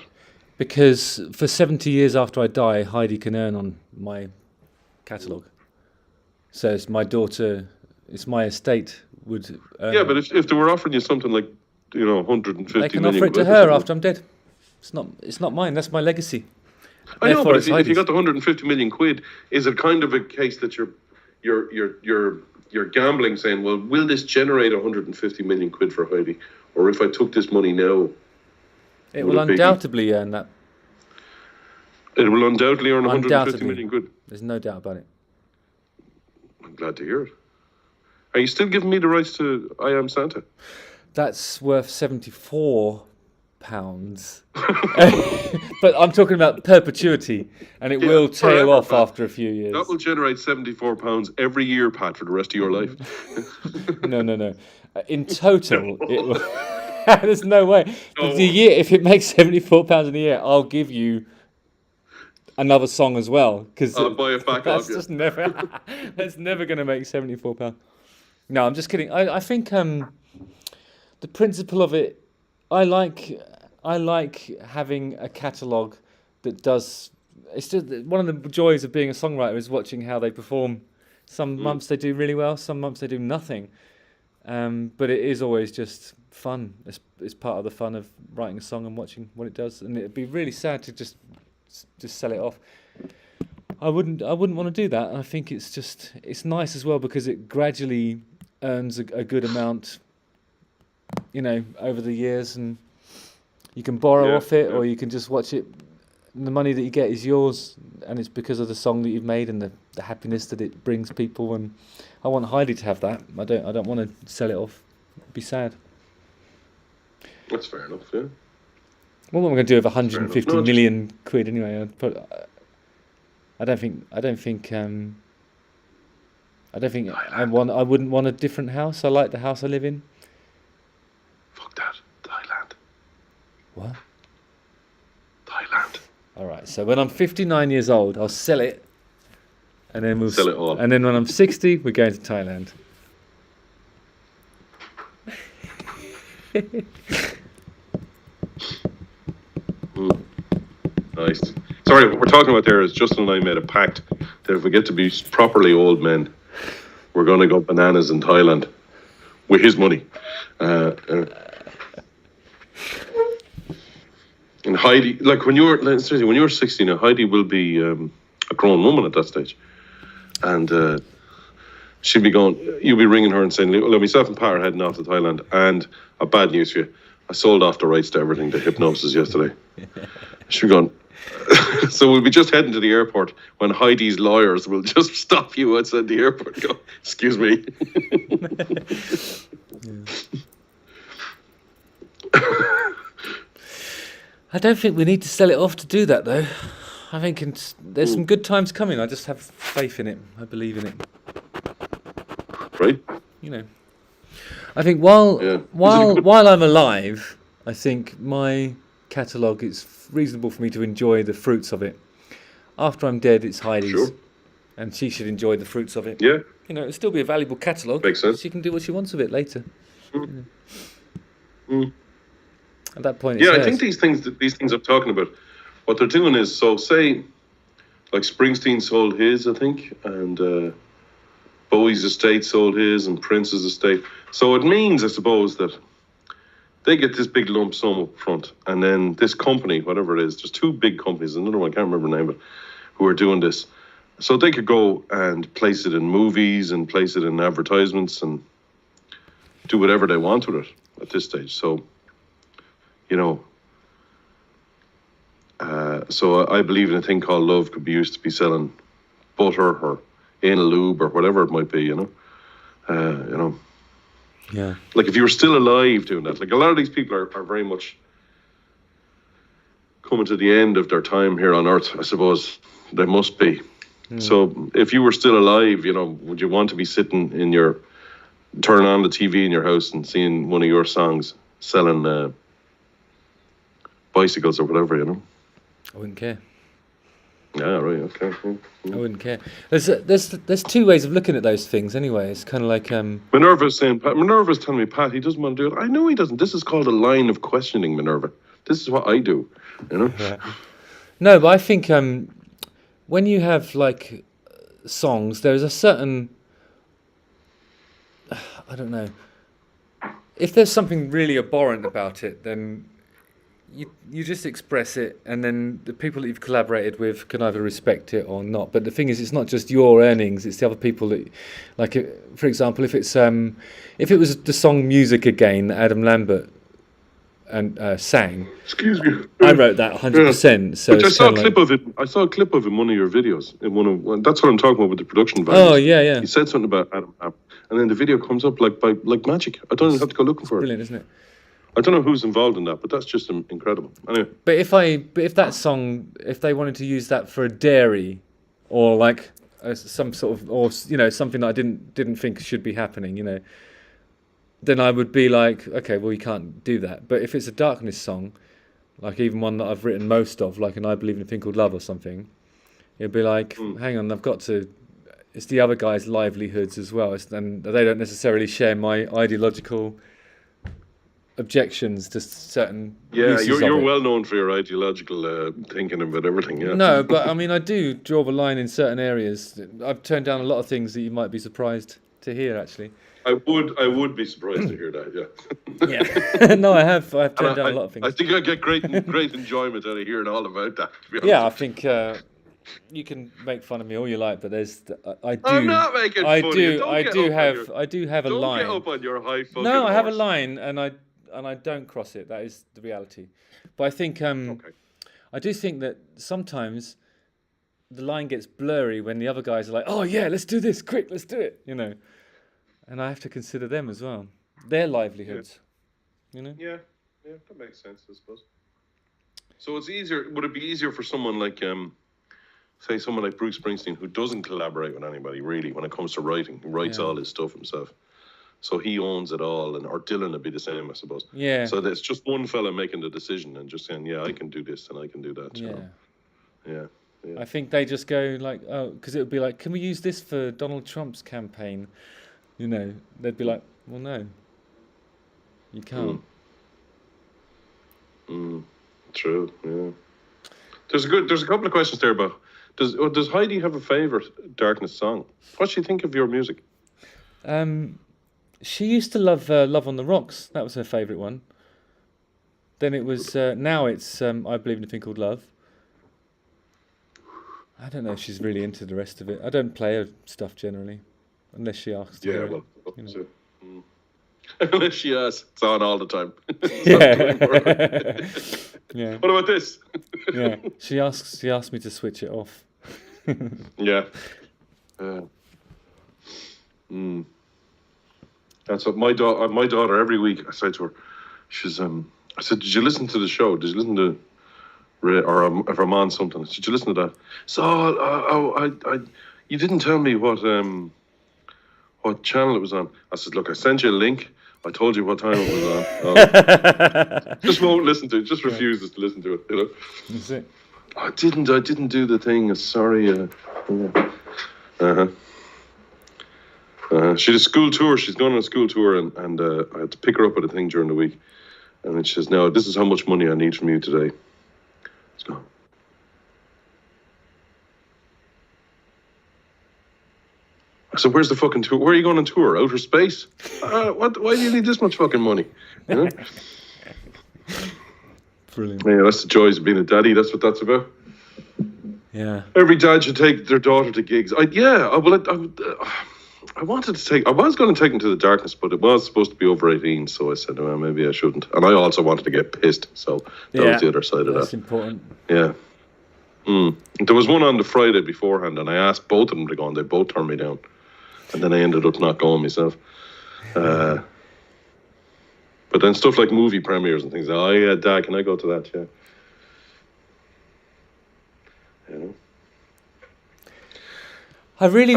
because for 70 years after I die, Heidi can earn on my catalogue. So it's my daughter, it's my estate would earn. Yeah, but if they were offering you something like, 150 they can million offer it to quid or her something. after I'm dead. It's not mine. That's my legacy. I know, Therefore, but it's if you Heidi's. got the 150 million quid, is it kind of a case that you're gambling, saying, well, will this generate 150 million quid for Heidi, or if I took this money now, It would will it be- undoubtedly earn that. it will undoubtedly earn 150 Undoubtedly. million quid? There's no doubt about it. I'm glad to hear it. Are you still giving me the rights to I Am Santa? That's worth £74. But I'm talking about perpetuity, and it will tail forever, off Pat. after a few years. That will generate £74 every year, Pat, for the rest of your life. No. In total, it will. There's no way. No. The year, if it makes £74 in a year, I'll give you another song as well. Because I'll buy it back that's off you. just never. That's never going to make £74. No, I'm just kidding. I think the principle of it, I like having a catalogue that does. It's just one of the joys of being a songwriter is watching how they perform. Some months they do really well, some months they do nothing. But it is always just fun. It's part of the fun of writing a song and watching what it does. And it'd be really sad to just sell it off. I wouldn't want to do that. I think it's nice as well because it gradually earns a good amount, over the years, and you can borrow off it, or you can just watch it. And the money that you get is yours, and it's because of the song that you've made and the happiness that it brings people. And I want Heidi to have that. I don't want to sell it off. It'd be sad. That's fair enough, yeah. What am I going to do with 150 No, million quid anyway? I don't think I wouldn't want a different house. I like the house I live in. Fuck that. Thailand. What? Thailand. All right. So when I'm 59 years old, I'll sell it, and then we'll Sell it all. And then when I'm 60, we're going to Thailand. Nice. Sorry, what we're talking about there is Justin and I made a pact that if we get to be properly old men, we're going to go bananas in Thailand with his money. And Heidi, like when you're 60 now, Heidi will be a grown woman at that stage, and she'll be going. You'll be ringing her and saying, "Look, myself and Pat are heading off to Thailand, and a bad news for you. I sold off the rights to everything to hypnosis yesterday." She'll be going. So we'll be just heading to the airport when Heidi's lawyers will just stop you outside the airport and go, "Excuse me." I don't think we need to sell it off to do that, though. I think there's some good times coming. I just have faith in it. I believe in it. Right? I think while Yeah. while I'm alive, I think my catalogue is reasonable for me to enjoy the fruits of it. After I'm dead, it's Heidi's, Sure. and she should enjoy the fruits of it. Yeah. You know, it'll still be a valuable catalogue. Makes sense. She can do what she wants with it later. Mm. Mm. At that point, it's Yeah, I hers. think these things I'm talking about, what they're doing is, so say, like Springsteen sold his, I think, and Bowie's estate sold his, and Prince's estate. So it means, I suppose, that they get this big lump sum up front, and then this company, whatever it is, there's two big companies, another one I can't remember the name, but who are doing this. So they could go and place it in movies and place it in advertisements and do whatever they want with it at this stage. So, you know, so I believe in a thing called love could be used to be selling butter or anal lube or whatever it might be, you know. Yeah. Like if you were still alive doing that, like a lot of these people are very much coming to the end of their time here on Earth, I suppose. They must be. So if you were still alive, you know, would you want to be sitting turn on the TV in your house and seeing one of your songs selling bicycles or whatever, you know? I wouldn't care. Yeah, right, okay. I wouldn't care. There's two ways of looking at those things anyway. It's kind of like Minerva's telling me, Pat, he doesn't want to do it. I know he doesn't. This is called a line of questioning, Minerva. This is what I do, you know? Yeah. No, but I think when you have like songs, there's a certain, I don't know, if there's something really abhorrent about it, then you just express it, and then the people that you've collaborated with can either respect it or not. But the thing is, it's not just your earnings; it's the other people that, like, for example, if it was the song "Music Again" that Adam Lambert and sang. Excuse me. I wrote that 100%. So which I it's saw a kinda clip of it. I saw a clip of it in one of your videos. That's what I'm talking about with the production values. Oh yeah. He said something about Adam Lambert, and then the video comes up like magic. I don't even have to go looking for it. Brilliant, isn't it? I don't know who's involved in that, but that's just incredible. Anyway. But if that song, if they wanted to use that for a dairy, or like some sort of, or you know, something that I didn't think should be happening, you know, then I would be like, okay, well, you can't do that. But if it's a darkness song, like even one that I've written most of, like an I Believe in a Thing Called Love or something, it'd be like, hang on, I've got to. It's the other guy's livelihoods as well, and they don't necessarily share my ideological objections to certain uses you're of it. well known for your ideological thinking about everything. Yeah. No, but I mean, I do draw the line in certain areas. I've turned down a lot of things that you might be surprised to hear, actually. I would be surprised to hear that. Yeah. Yeah. No, I have. I've turned down a lot of things. I think I get great enjoyment out of hearing all about that. To be honest. Yeah, I think you can make fun of me all you like, but I'm not making fun of you. I do have a line. Don't get up on your high fucking No, I have a horse. line, and I don't cross it. That is the reality. But I think Okay. I do think that sometimes the line gets blurry when the other guys are like, "Oh yeah, let's do this, quick, let's do it," you know. And I have to consider them as well, their livelihoods, you know. Yeah, that makes sense, I suppose. So it's easier. Would it be easier for someone like, say, someone like Bruce Springsteen, who doesn't collaborate with anybody really when it comes to writing, who writes all his stuff himself? So he owns it all, or Dylan would be the same, I suppose. Yeah. So it's just one fella making the decision and just saying, yeah, I can do this and I can do that. Yeah. So, yeah. I think they just go like, oh, because it would be like, can we use this for Donald Trump's campaign? You know, they'd be like, well, no, you can't. True. Yeah. There's a couple of questions there about does Heidi have a favorite Darkness song? What does she think of your music? She used to love Love on the Rocks. That was her favourite one. Then it was, now it's I Believe in a Thing Called Love. I don't know if she's really into the rest of it. I don't play her stuff generally, unless she asks to hear it, you know. Unless she asks, it's on all the time. Yeah. Yeah. What about this? Yeah. She asked me to switch it off. Yeah. That's what my daughter every week. I said to her, I said, did you listen to the show? Did you listen to or if I'm on something? Did you listen to that? So you didn't tell me what channel it was on. I said, look, I sent you a link. I told you what time it was on. Just won't listen to it. Just refuses to listen to it. You know. That's it. I didn't do the thing. Sorry. She did a school tour. She's gone on a school tour, and I had to pick her up at a thing during the week. And then she says, "No, this is how much money I need from you today." Let's go. I said, "Where's the fucking tour? Where are you going on tour? Outer space? What? Why do you need this much fucking money?" You know? Brilliant. Yeah, that's the joys of being a daddy. That's what that's about. Yeah. Every dad should take their daughter to gigs. I wanted to take. I was going to take them to the darkness, but it was supposed to be over 18, so I said, well, maybe I shouldn't. And I also wanted to get pissed, so that was the other side of that. That's important. Yeah. There was one on the Friday beforehand, and I asked both of them to go, and they both turned me down. And then I ended up not going myself. But then stuff like movie premieres and things. Oh yeah, Dad, can I go to that? Yeah. You know. I really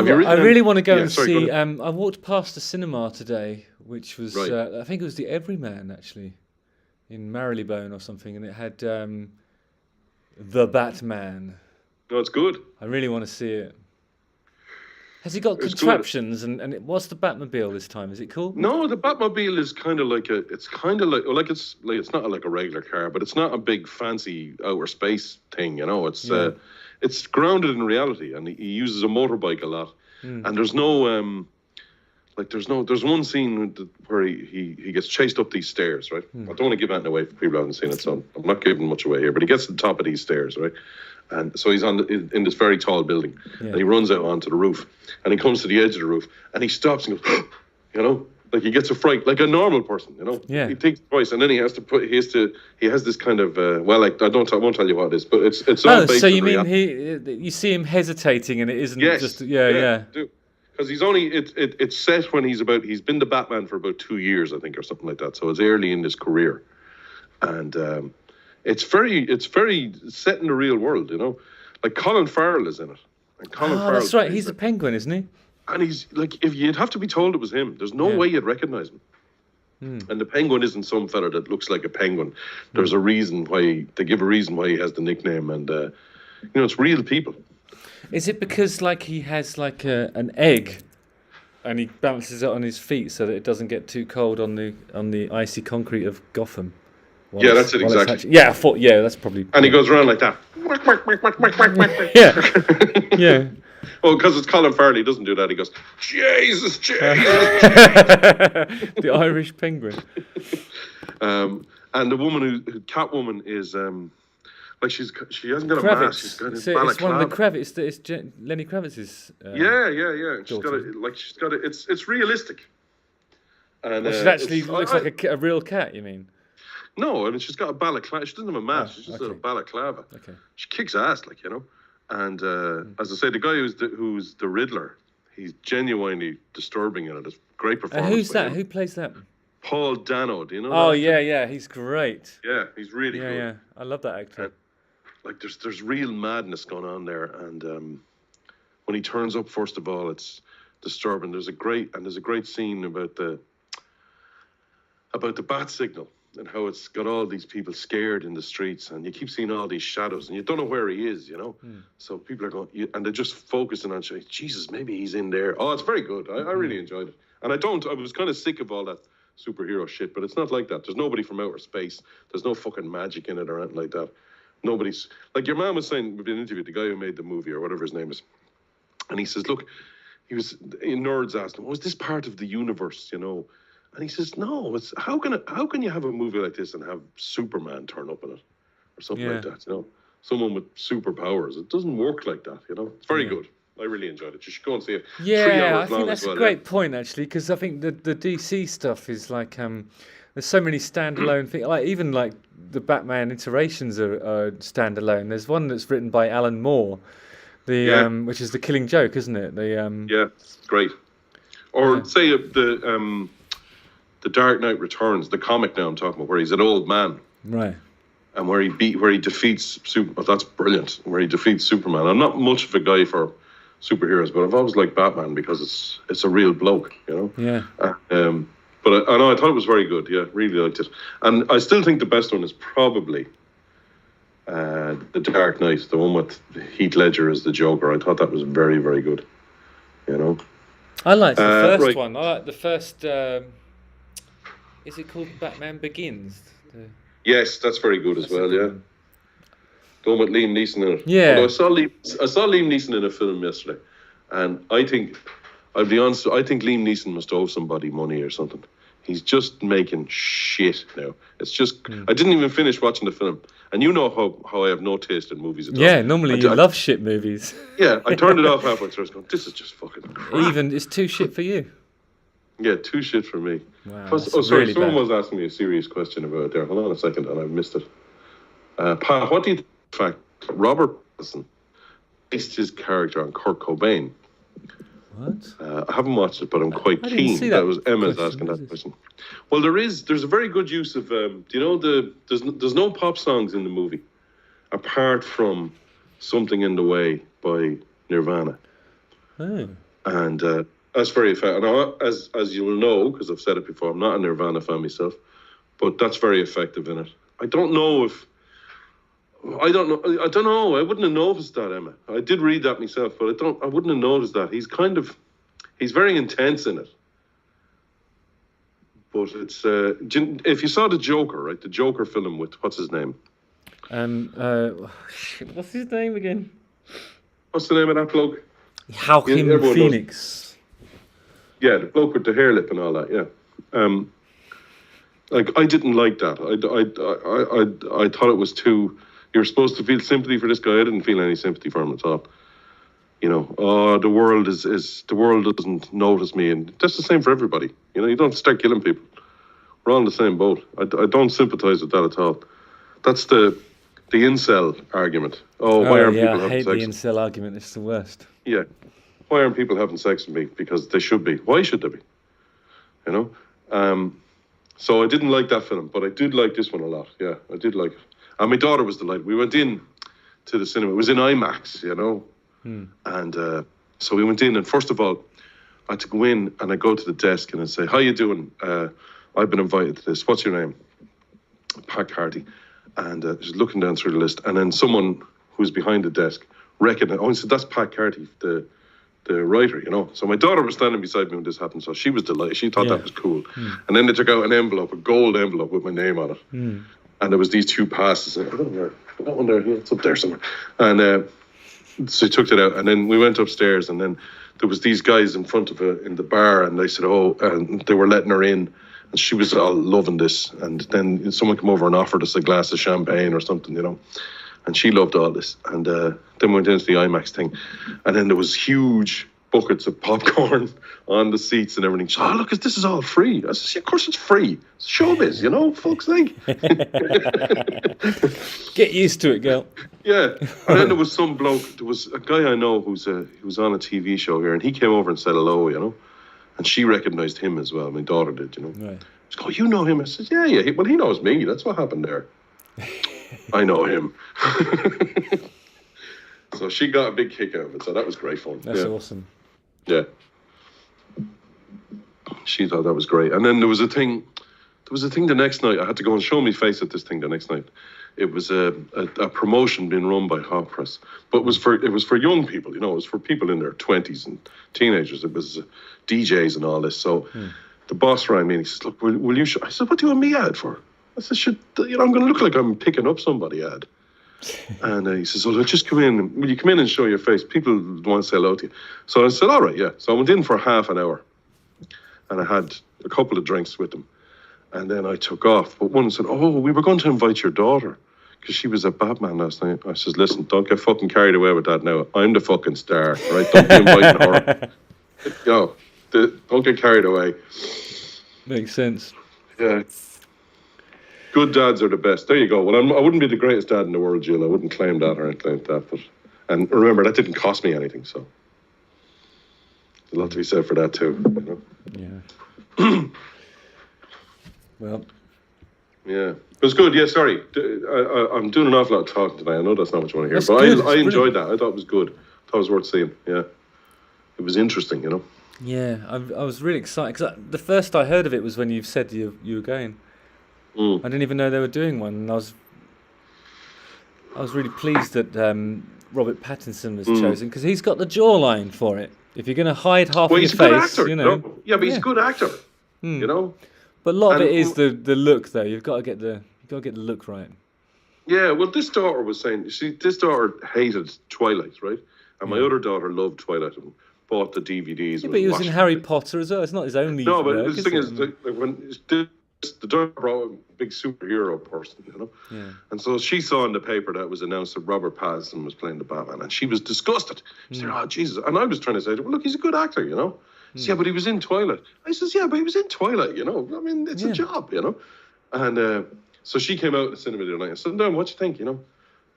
want to go and sorry, see. go ahead. I walked past the cinema today, which was Right. I think it was the Everyman actually, in Marylebone or something, and it had the Batman. No, it's good. I really want to see it. Has he got It's good. contraptions what's the Batmobile this time? Is it cool? No, the Batmobile is kind of like it's not like a regular car, but it's not a big fancy outer space thing, you know. It's grounded in reality, and he uses a motorbike a lot. And there's no there's one scene where he gets chased up these stairs, right? I don't want to give anything away for people who haven't seen it, so I'm not giving much away here, but he gets to the top of these stairs, right? And so he's in this very tall building, and he runs out onto the roof, and he comes to the edge of the roof, and he stops and goes, you know, like he gets a fright, like a normal person, you know. Yeah. He thinks twice, and then he has this kind of I won't tell you what it is, but it's all Oh, based so on you mean reality. you see him hesitating, and it isn't Yes. just yeah. Because it's set when he's been the Batman for about 2 years, I think, or something like that. So it's early in his career, and it's very set in the real world, you know. Like Colin Farrell is in it, and Colin Farrell. That's right. He's the Penguin, isn't he? And he's like, if you'd have to be told it was him, there's no way you'd recognize him. And the Penguin isn't some fella that looks like a penguin. There's a reason why they give a reason why he has the nickname, and you know, it's real people. Is it because like he has like an egg, and he balances it on his feet so that it doesn't get too cold on the icy concrete of Gotham? Yeah, that's it exactly. Yeah, I thought. Yeah, that's probably. And he goes around like that. Yeah. Well, because it's Colin Farrell, he doesn't do that. He goes, Jesus. The Irish Penguin. And the woman Catwoman is like she hasn't got a mask. She's got a It's one of the Kravitz. It's Lenny Kravitz's. She's got it. It's realistic. And She actually looks like a real cat. You mean? No, I mean she's got a balaclava. She doesn't have a mask. She's just got a balaclava. Okay. She kicks ass, like, you know. And as I say, the guy who's the Riddler, he's genuinely disturbing in it. It's a great performance. And who's by that? him. Who plays that? Paul Dano. Do you know? Oh that? yeah, he's great. Yeah, he's really good. Yeah, I love that actor. Like there's real madness going on there, and when he turns up, first of all, it's disturbing. There's a great scene about the bat signal and how it's got all these people scared in the streets, and you keep seeing all these shadows, and you don't know where he is, you know. So people are going, and they're just focusing on, Jesus, maybe he's in there. Oh, it's very good. I really enjoyed it, and I was kind of sick of all that superhero shit, but it's not like that. There's nobody from outer space. There's no fucking magic in it or anything like that. Nobody's, like your man was saying, we've been interviewed, the guy who made the movie or whatever his name is, and he says, look, nerds asked him, was this part of the universe, you know? And he says, no, it's how can you have a movie like this and have Superman turn up in it or something like that, you know? Someone with superpowers. It doesn't work like that, you know? It's very good. I really enjoyed it. You should go and see it. Yeah, I think that's a great point, actually, because I think the DC stuff is like, there's so many standalone things, like even like the Batman iterations are standalone. There's one that's written by Alan Moore, which is The Killing Joke, isn't it? Yeah, great. Or say the Dark Knight Returns, the comic now I'm talking about, where he's an old man. Right. And where he defeats that's brilliant. Where he defeats Superman. I'm not much of a guy for superheroes, but I've always liked Batman because it's a real bloke, you know. Yeah. But I know I thought it was very good. Yeah, really liked it. And I still think the best one is probably The Dark Knight, the one with Heath Ledger as the Joker. I thought that was very, very good. You know. I liked the first right. one. I like the first. Is it called Batman Begins? Yes, that's very good as well. Yeah. The one with Liam Neeson in it. Yeah. Although I saw Liam Neeson in a film yesterday, and I think, I'll be honest, I think Liam Neeson must owe somebody money or something. He's just making shit now. It's just, I didn't even finish watching the film. And you know how I have no taste in movies at all. Yeah, normally you love shit movies. Yeah, I turned it off halfway through. I was going, this is just fucking crap. Even, it's too shit for you. Yeah, too shit for me. Wow, sorry, really someone bad. was asking me a serious question about it there. Hold on a second, and I missed it. Pat, what do you think of the fact that Robert Pattinson based his character on Kurt Cobain? What? I haven't watched it, but I'm quite I didn't keen. see that That was Emma's question. asking that question. Well, there's a very good use of, do you know, there's no pop songs in the movie, apart from Something in the Way by Nirvana. Oh. And that's very effective. And as you will know, because I've said it before, I'm not a Nirvana fan myself, but that's very effective in it. I don't know. I wouldn't have noticed that, Emma. I did read that myself, but I wouldn't have noticed that. He's very intense in it. But it's, if you saw the Joker, right? The Joker film with, what's his name? Shit, what's his name again? What's the name of that bloke? Joaquin everyone Phoenix. Yeah, the bloke with the hair lip and all that, yeah. Like, I didn't like that. I thought it was too, you're supposed to feel sympathy for this guy. I didn't feel any sympathy for him at all. You know, the world the world doesn't notice me, and that's the same for everybody. You know, you don't start killing people. We're all in the same boat. I don't sympathise with that at all. That's the incel argument. Why aren't people having sex? I hate the incel argument. It's the worst. Yeah. Why aren't people having sex with me? Because they should be. Why should they be? You know? So I didn't like that film, but I did like this one a lot. Yeah, I did like it. And my daughter was delighted. We went in to the cinema. It was in IMAX, you know? And so we went in, and first of all, I had to go in and I go to the desk and I say, how you doing? I've been invited to this. What's your name? Pat Carty. And just looking down through the list. And then someone who's behind the desk recognized, he said, that's Pat Carty, the writer, you know. So my daughter was standing beside me when this happened, so she was delighted. She thought that was cool. And then they took out an envelope, a gold envelope with my name on it. And there was these 2 passes. I don't know where. That one there, yeah, it's up there somewhere. And so he took it out, and then we went upstairs, and then there was these guys in front of her in the bar, and they said, and they were letting her in, and she was all loving this. And then someone came over and offered us a glass of champagne or something, you know. And she loved all this. And then we went into the IMAX thing. And then there was huge buckets of popcorn on the seats and everything. So, look, this is all free. I said, of course it's free. It's showbiz, you know, fuck's sake. Get used to it, girl. Yeah. And then there was some bloke, there was a guy I know who's on a TV show here, and he came over and said hello, you know. And she recognised him as well. My daughter did, you know. Right. She goes, you know him? I said, yeah. Well, he knows me. That's what happened there. I know him. So she got a big kick out of it. So that was great fun. That's awesome. Yeah. She thought that was great. And then there was a thing the next night. I had to go and show me face at this thing the next night. It was a promotion being run by Hot Press, but it was for young people. You know, it was for people in their 20s and teenagers. It was DJs and all this. So the boss rang me and he says, "Look, will you?" I said, "What do you want me ad for?" I said, I'm going to look like I'm picking up somebody ad." And he says, "Oh, just come in. Will you come in and show your face? People want to say hello to you." So I said, "All right, yeah." So I went in for half an hour, and I had a couple of drinks with them. And then I took off. But one said, "Oh, we were going to invite your daughter because she was at Batman last night." I says, "Listen, don't get fucking carried away with that now. I'm the fucking star, right? Don't be inviting her. Don't get carried away." Makes sense. Yeah. Good dads are the best. There you go. Well, I wouldn't be the greatest dad in the world, Jill. I wouldn't claim that or anything like that. And remember, that didn't cost me anything, so there's a lot to be said for that too. You know? Yeah. Well. Yeah. It was good. Yeah, sorry. I'm doing an awful lot of talking today. I know that's not what you want to hear, That's but good. I enjoyed that. I thought it was good. I thought it was worth seeing. Yeah. It was interesting, you know. Yeah, I was really excited because the first I heard of it was when you said you were going. I didn't even know they were doing one, and I was really pleased that Robert Pattinson was chosen because he's got the jawline for it. If you're going to hide half Well, of your he's a good face, actor. you know. No? Yeah, but he's a good actor. You know. But a lot of And- it is the look, though. You've got to get the look right. Yeah, well, this daughter was saying, this daughter hated Twilight, right? And my other daughter loved Twilight and bought the DVDs. Yeah, but he was in Harry Potter as well. It's not his only. No, but work, the thing is is, it? like, when the daughter brought a big superhero person, you know? Yeah. And so she saw in the paper that it was announced that Robert Pattinson was playing the Batman, and she was disgusted. She said, "Oh, Jesus." And I was trying to say, well, look, he's a good actor, you know? She said, yeah, but he was in Twilight. I says, yeah, but he was in Twilight, you know? I mean, it's a job, you know? And so she came out in the cinema the other night and said, "No, what you think, you know?"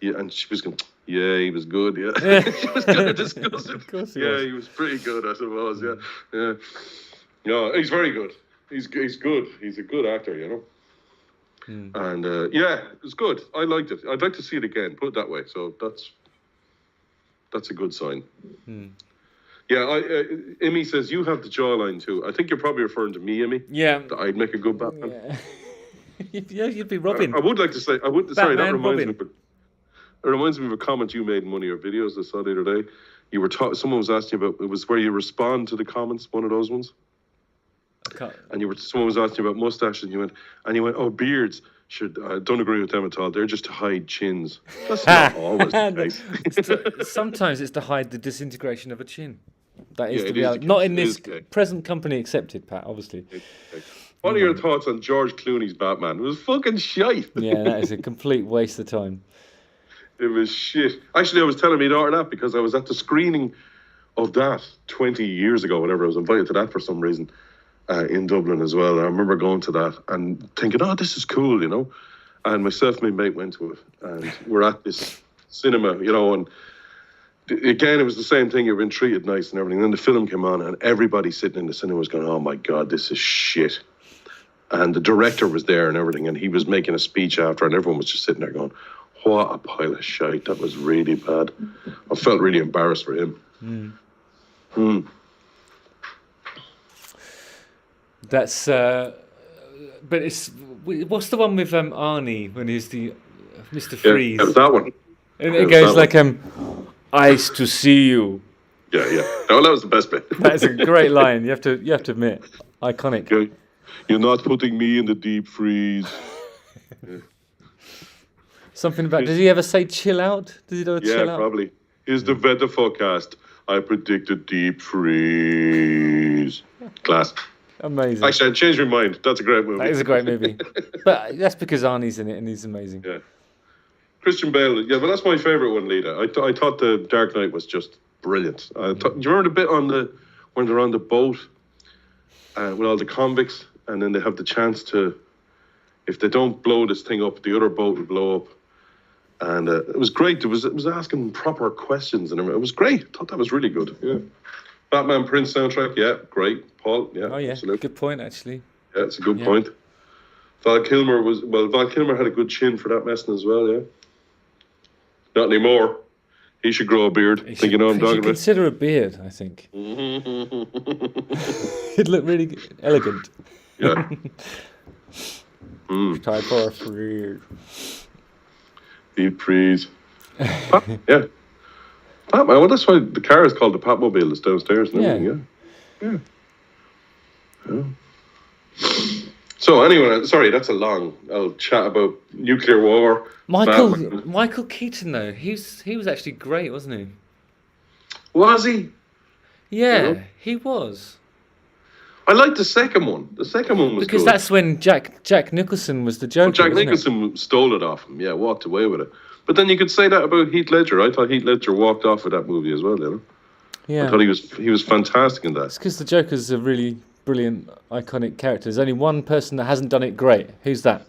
Yeah, and she was going, yeah, he was good, yeah. She was kind of disgusted. Of course he was pretty good, I suppose, yeah. No, he's very good. He's good. He's a good actor, you know. And yeah, it was good. I liked it. I'd like to see it again. Put it that way. So that's a good sign. Yeah, Imi says you have the jawline too. I think you're probably referring to me, Imi. Yeah. That I'd make a good Batman. Yeah, you'd be Robin. I would like to say. Sorry, that reminds Robin. me. It reminds me of a comment you made in one of your videos I saw the other day. You were someone was asking you about, it was where you respond to the comments, one of those ones. And someone was asking you about mustaches, and you went, oh, beards. I don't agree with them at all. They're just to hide chins. That's not always the case. Sometimes it's to hide the disintegration of a chin. That is Yeah, the it reality. is. Not in It this is gay. present company accepted, Pat, obviously. What are your thoughts on George Clooney's Batman? It was fucking shite. Yeah, that is a complete waste of time. It was shit. Actually, I was telling my daughter that because I was at the screening of that 20 years ago, whenever I was invited to that for some reason in Dublin as well. I remember going to that and thinking, oh, this is cool, you know. And myself and my mate went to it. And we're at this cinema, you know, and again, it was the same thing. You've been treated nice and everything. Then the film came on and everybody sitting in the cinema was going, oh my God, this is shit. And the director was there and everything. And he was making a speech after and everyone was just sitting there going, what a pile of shite. That was really bad. I felt really embarrassed for him. That's, but what's the one with Arnie when he's the Mr. Freeze? Yeah, that one. And it goes like, "Ice to see you." Yeah. No, that was the best bit. That is a great line. You have to admit, iconic. You're not putting me in the deep freeze. Something about. Did he ever say "chill out"? Did he ever chill out? Yeah, probably. Is the weather forecast? I predict a deep freeze. Class. Amazing. Actually, I changed my mind. That's a great movie. That is a great movie. But that's because Arnie's in it and he's amazing. Yeah. Christian Bale. Yeah, but that's my favourite one, Lita. I thought the Dark Knight was just brilliant. Do you remember the bit when they're on the boat with all the convicts, and then they have the chance to, if they don't blow this thing up, the other boat will blow up. And it was great. It was asking proper questions, and it was great. I thought that was really good. Yeah. Batman Prince soundtrack, yeah, great. Paul, yeah, Oh yeah, absolutely. good point actually. Yeah, it's a good point. Val Kilmer had a good chin for that messing as well, yeah. Not anymore. He should grow a beard. He Think you know what I'm should talking about? consider a beard, I think. It'd look really elegant. Yeah. Type for a beard. Deep freeze. Yeah. Batman, well, that's why the car is called the Batmobile. It's downstairs and everything, yeah. So anyway, sorry, that's a long old chat about nuclear war. Michael Keaton though, he was actually great, wasn't he? Was he? Yeah, he was. I liked the second one. The second one was Because good. that's when Jack Nicholson was the Joker. Jack wasn't it? Nicholson stole it off him. Yeah, walked away with it. But then you could say that about Heath Ledger. I thought Heath Ledger walked off with that movie as well. You know? Yeah. I thought he was fantastic in that. It's because the Joker's a really brilliant, iconic character. There's only one person that hasn't done it great. Who's that?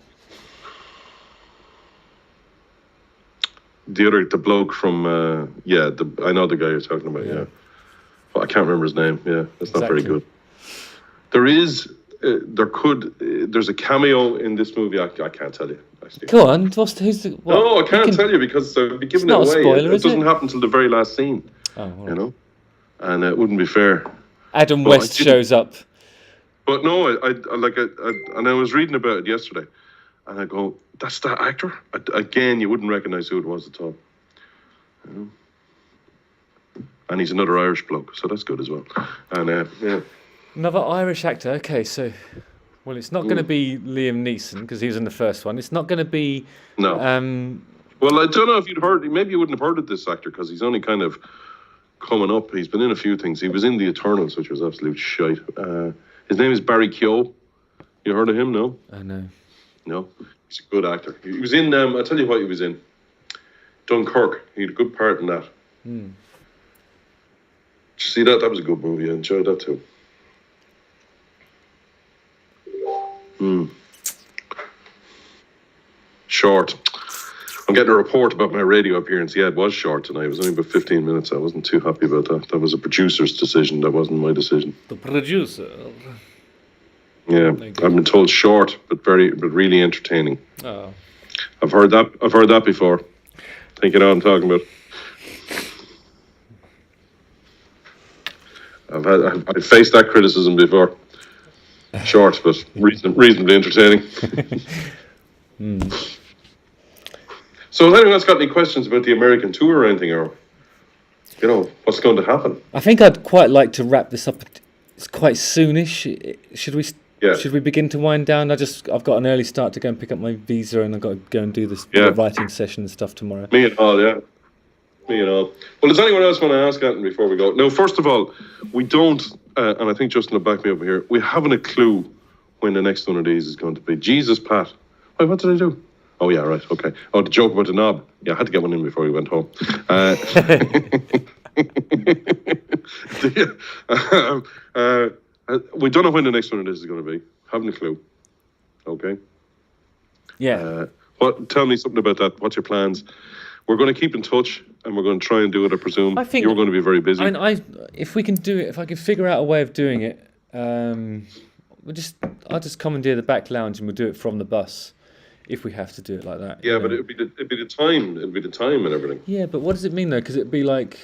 The bloke from I know the guy you're talking about. Yeah, but I can't remember his name. Yeah, that's not very good. There's a cameo in this movie. I can't tell you. Actually. Go on. Who's the? What? No, I can't tell you because I'd be giving it not away. a spoiler, It is doesn't it? happen until the very last scene. Oh, all right. You know, and it wouldn't be fair. Adam But I West didn't- shows up. But no, and I was reading about it yesterday, and I go, that's that actor? Again, you wouldn't recognise who it was at all. You know? And he's another Irish bloke, so that's good as well. And yeah. Another Irish actor. Okay, so well, it's not going to be Liam Neeson because he was in the first one. It's not going to be. No. Well, I don't know if you'd heard. Maybe you wouldn't have heard of this actor because he's only kind of coming up. He's been in a few things. He was in The Eternals, which was absolute shite. His name is Barry Keogh. You heard of him? No. No. No. He's a good actor. He was in. I'll tell you what he was in. Dunkirk. He had a good part in that. Did you see that? That was a good movie. I enjoyed that too. Short. I'm getting a report about my radio appearance. Yeah, it was short tonight. It was only about 15 minutes. I wasn't too happy about that. That was a producer's decision. That wasn't my decision. The producer. Yeah, I've been told short, but really entertaining. Oh. I've heard that before. Think you know what I'm talking about. I've faced that criticism before. Short, but reasonably entertaining. So has anyone else got any questions about the American tour or anything, or what's going to happen? I think I'd quite like to wrap this up. It's quite soonish. Should we? Yeah. Should we begin to wind down? I've got an early start to go and pick up my visa, and I've got to go and do the writing session and stuff tomorrow. Me and all, yeah. Me and all. Well, does anyone else want to ask anything before we go? No, first of all, we don't, and I think Justin will back me up here, we haven't a clue when the next one of these is going to be. Jesus, Pat. Wait, what did I do? Oh, yeah, right, okay. Oh, the joke about the knob. Yeah, I had to get one in before we went home. We don't know when the next one of this is going to be. Haven't a clue. Okay. Yeah. Tell me something about that. What's your plans? We're going to keep in touch, and we're going to try and do it. I presume. I think you're going to be very busy. I mean, if we can do it, if I can figure out a way of doing it, I'll just commandeer the back lounge and we'll do it from the bus, if we have to do it like that. Yeah, but it'd be the time. It'd be the time and everything. Yeah, but what does it mean though? Because it'd be like.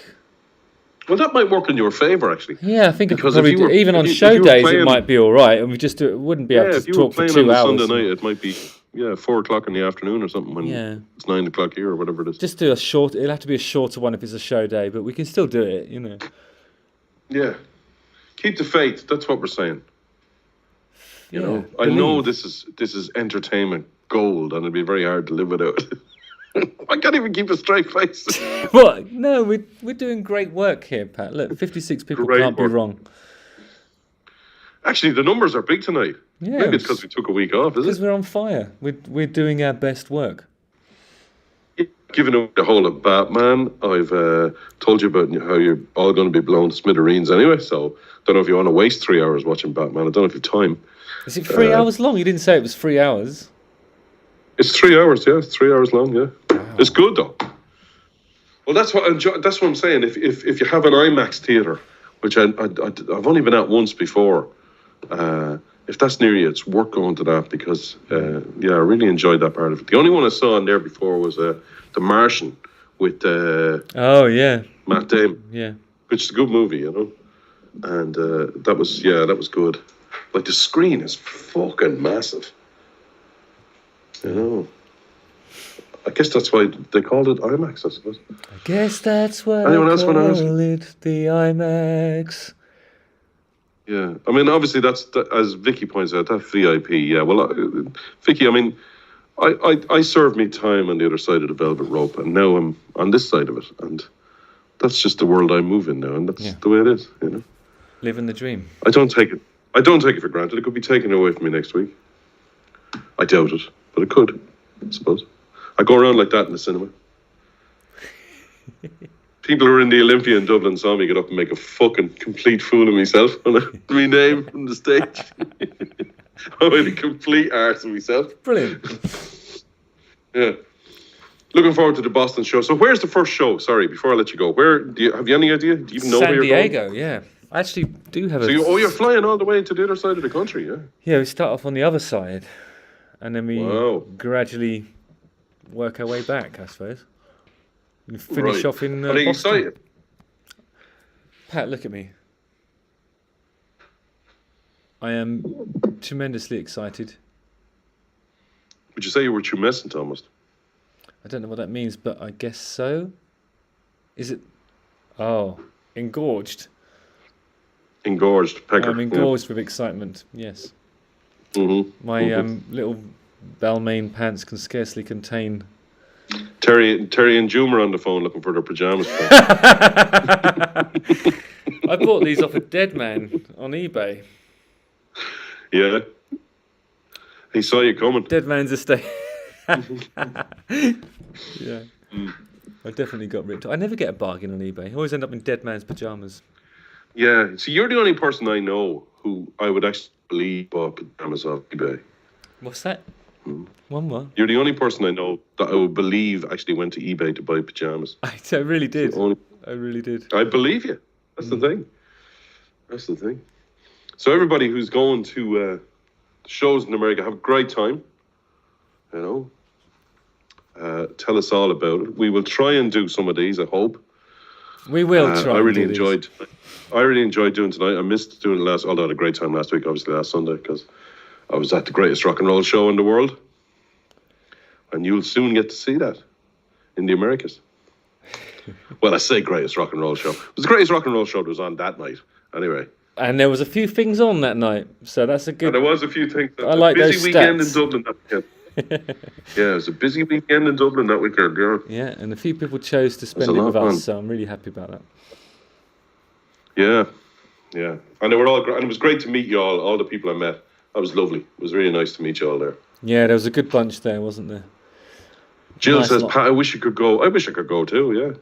Well, that might work in your favour, actually. Yeah, I think because even on show days it might be all right, and we just wouldn't be able to talk for 2 hours. Sunday night, it might be 4:00 in the afternoon or something when it's 9 o'clock here or whatever it is. Just do a short. It'll have to be a shorter one if it's a show day, but we can still do it. Yeah, keep the faith. That's what we're saying. You know, I know this is entertainment gold, and it'd be very hard to live without it. I can't even keep a straight face. What? No, we're doing great work here, Pat. Look, 56 people can't be wrong. Actually, the numbers are big tonight. Yeah, maybe it's because we took a week off, is it? Because we're on fire. We're doing our best work. Giving up the whole of Batman, I've told you about how you're all going to be blown to smithereens anyway, so don't know if you want to waste 3 hours watching Batman. I don't know if you have time. Is it 3 hours long? You didn't say it was 3 hours. It's 3 hours, yeah. It's 3 hours long, yeah. Wow. It's good, though. Well, that's what I'm saying. If you have an IMAX theatre, which I've only been at once before, if that's near you, it's worth going to that because, I really enjoyed that part of it. The only one I saw in there before was The Martian with Matt Damon. Yeah. Which is a good movie, you know. And that was good. Like, the screen is fucking massive. You know. I guess that's why they called it IMAX, I suppose. I guess that's what anyone else want to ask? It the IMAX. Yeah, I mean, obviously that's as Vicky points out, that VIP. Yeah, well, Vicky, I mean, I served me time on the other side of the velvet rope, and now I'm on this side of it, and that's just the world I move in now, and that's the way it is, you know. Living the dream. I don't take it for granted. It could be taken away from me next week. I doubt it, but it could, I suppose. I go around like that in the cinema. People who were in the Olympia in Dublin saw me get up and make a fucking complete fool of myself when I rename from the stage. I made a complete arse of myself. Brilliant. Yeah. Looking forward to the Boston show. So where's the first show? Sorry, before I let you go. Have you any idea? Do you even know where you're going? San Diego, yeah. I actually do have you're flying all the way to the other side of the country, yeah? Yeah, we start off on the other side. And then we gradually work our way back, I suppose. And finish off in Boston. Are you excited? Pat, look at me. I am tremendously excited. Would you say you were tumescent almost? I don't know what that means, but I guess so. Is it? Oh, engorged. Engorged, pecker. I'm engorged with excitement. Yes. Mm-hmm. My little Balmain pants can scarcely contain. Terry and Juma are on the phone looking for their pajamas. I bought these off a dead man on eBay. Yeah. He saw you coming. Dead man's estate. Yeah. I definitely got ripped. I never get a bargain on eBay. I always end up in dead man's pajamas. Yeah. So you're the only person I know who I would actually believe bought pajamas off eBay. What's that? One more. You're the only person I know that I would believe actually went to eBay to buy pajamas. I really did. I really did. I believe you. That's the thing. That's the thing. So everybody who's going to shows in America, have a great time. You know, tell us all about it. We will try and do some of these. I hope. We will try. I really enjoyed doing tonight. I missed doing it last. Although I had a great time last week, obviously last Sunday, because I was at the greatest rock and roll show in the world, and you'll soon get to see that in the Americas. Well, I say greatest rock and roll show. It was the greatest rock and roll show that was on that night. Anyway. And there was a few things on that night, so that's a good. And there was a few things. I like those busy weekend stats. in Dublin that weekend. Yeah, it was a busy weekend in Dublin that weekend. Yeah. Yeah, and a few people chose to spend it with us, so I'm really happy about that. Yeah, yeah, and they were all great, and it was great to meet you all the people I met. That was lovely. It was really nice to meet you all there. Yeah, there was a good bunch there, wasn't there? Jill Nice says, lot. Pat, I wish you could go. I wish I could go too, yeah.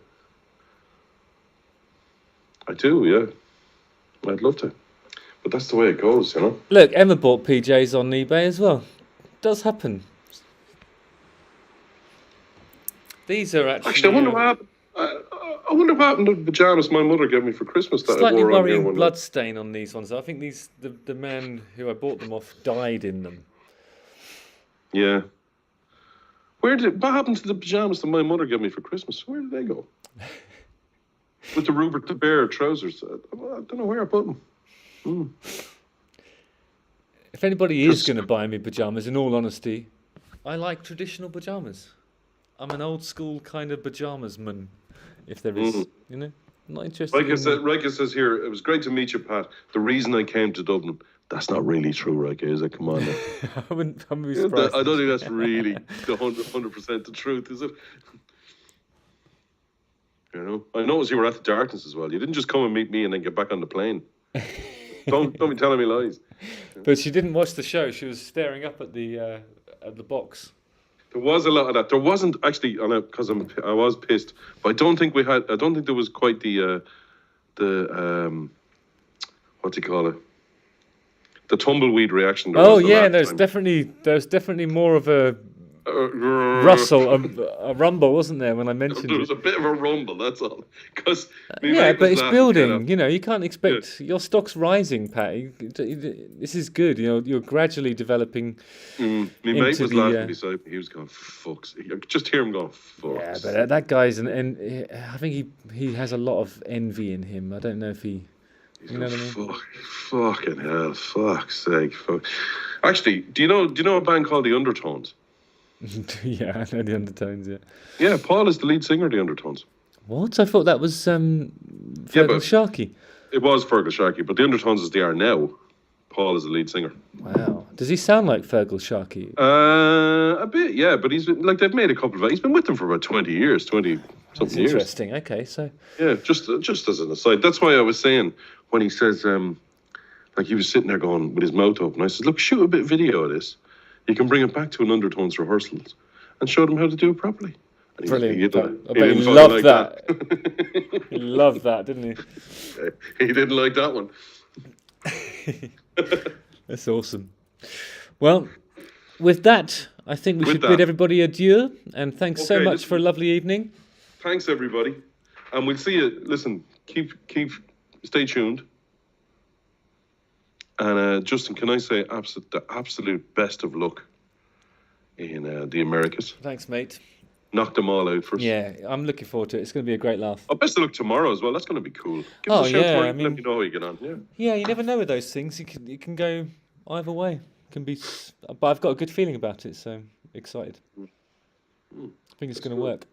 I do, yeah. I'd love to. But that's the way it goes, you know? Look, Emma bought PJs on eBay as well. Does happen. These are actually... Actually, I wonder what happened. I wonder what happened to the pajamas my mother gave me for Christmas that I Slightly wore on here worrying one blood night. stain on these ones. I think the man who I bought them off died in them. Yeah. What happened to the pajamas that my mother gave me for Christmas? Where did they go? With the Rupert the Bear trousers. I don't know where I put them. If anybody is going to buy me pajamas, in all honesty, I like traditional pajamas. I'm an old school kind of pajamas man, if there is, you know, I'm not interested. Rika says here, it was great to meet you, Pat. The reason I came to Dublin. That's not really true, Rika, is it? Come on now. I wouldn't be surprised. I don't think that's really the 100% the truth, is it? You know, I noticed you were at the Darkness as well. You didn't just come and meet me and then get back on the plane. Don't be telling me lies. But she didn't watch the show. She was staring up at the box. There was a lot of that. There wasn't actually, because I was pissed, but I don't think there was quite the what do you call it? The tumbleweed reaction. Oh yeah, there's definitely more of a rustle, a rumble, wasn't there, when I mentioned there was a bit of a rumble, that's all. Because yeah, but it's building. You know, you can't expect your stock's rising, Pat. This is good. You know, you're gradually developing. My mate was laughing beside me. He was going, "Fucks." I could just hear him going, "Fucks." Yeah, but that guy's and I think he has a lot of envy in him. I don't know if he. You know what I mean? Fucking hell! Fuck's sake! Fuck. Actually, do you know a band called the Undertones? Yeah, I know the Undertones. Yeah. Yeah, Paul is the lead singer of the Undertones. What? I thought that was Fergal Sharkey. It was Fergal Sharkey, but the Undertones as they are now, Paul is the lead singer. Wow. Does he sound like Fergal Sharkey? A bit, yeah. But he's been, they've made a couple of. He's been with them for about 20 years, 20-something years. Interesting. Okay, so. Yeah, just as an aside. That's why I was saying when he says, like he was sitting there going with his mouth open. I said, look, shoot a bit of video of this. You can bring it back to an Undertones rehearsals and show them how to do it properly. And brilliant. I bet he loved that. He loved that, didn't he? He didn't like that one. That's awesome. Well, with that, I think we should bid everybody adieu. And thanks so much for a lovely evening. Thanks, everybody. And we'll see you. Listen, stay tuned. And Justin, can I say the absolute best of luck in the Americas? Thanks, mate. knock them all out first. Yeah, I'm looking forward to it. It's going to be a great laugh. Oh, best of luck tomorrow as well. That's going to be cool. Give Oh, us a shout yeah, tomorrow. I mean- Let me know how you get on. Yeah. Yeah, you never know with those things. It can go either way. It can be, but I've got a good feeling about it, so excited. I think it's That's going to good. work.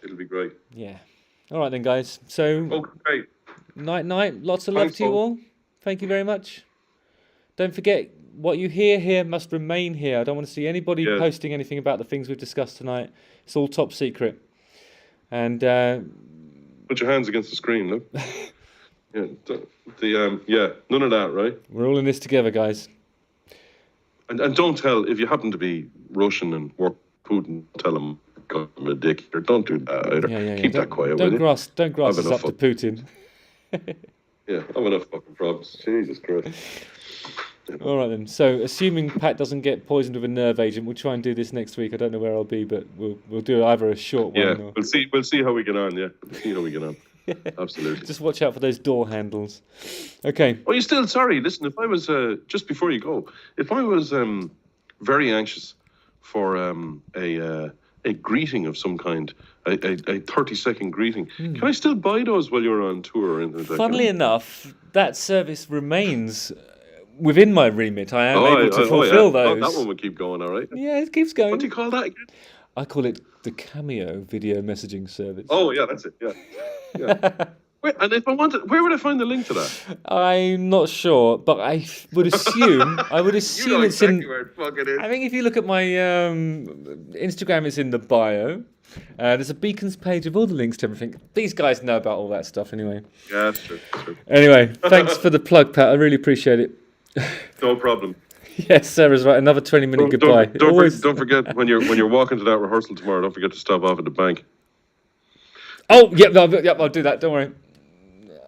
It'll be great. Yeah. All right then, guys. So Okay. night. Lots of love Thanks, to you Paul. all. Thank you very much. Don't forget, what you hear here must remain here. I don't want to see anybody Yeah. posting anything about the things we've discussed tonight. It's all top secret. And Put your hands against the screen, look. Yeah. Yeah. None of that, right? we're all in this together, guys. And don't tell if you happen to be Russian and work Putin. Tell him I'm a dick. Or don't do that either. Yeah. Keep that quiet, will Don't you? grass Have us up enough to Putin. Yeah, I've enough fucking problems. Jesus Christ. All right then. So, assuming Pat doesn't get poisoned with a nerve agent, we'll try and do this next week. I don't know where I'll be, but we'll do either a short Yeah, one or we'll see how we get on. Yeah, we'll see how we get on. Absolutely. just watch out for those door handles. Okay. Oh, you still sorry? Listen, if I was just before you go, if I was very anxious for a greeting of some kind, a 30-second greeting, can I still buy those while you're on tour or anything like that? Funnily enough, that service remains within my remit. I am able to fulfill those. That one will keep going, all right. Yeah, it keeps going. What do you call that again? I call it the Cameo video messaging service. Oh, yeah, that's it. Yeah. Wait, and if I wanted, where would I find the link to that? I'm not sure, but I would assume it's in. where it fucking is. I think if you look at my Instagram, it's in the bio. There's a Beacons page with all the links to everything. These guys know about all that stuff anyway. Yeah, that's true. That's true. Anyway, thanks for the plug, Pat. I really appreciate it. No problem. Yes, Sarah's right. Another 20-minute goodbye. Don't forget when you're walking to that rehearsal tomorrow. Don't forget to stop off at the bank. Oh, yep, I'll do that. Don't worry.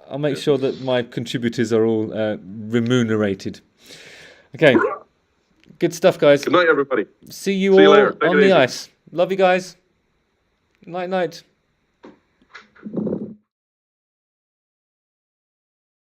I'll make sure that my contributors are all remunerated. Okay. Good stuff, guys. Good night, everybody. See you See you all later. Take on it the easy. ice. Love you guys. Night.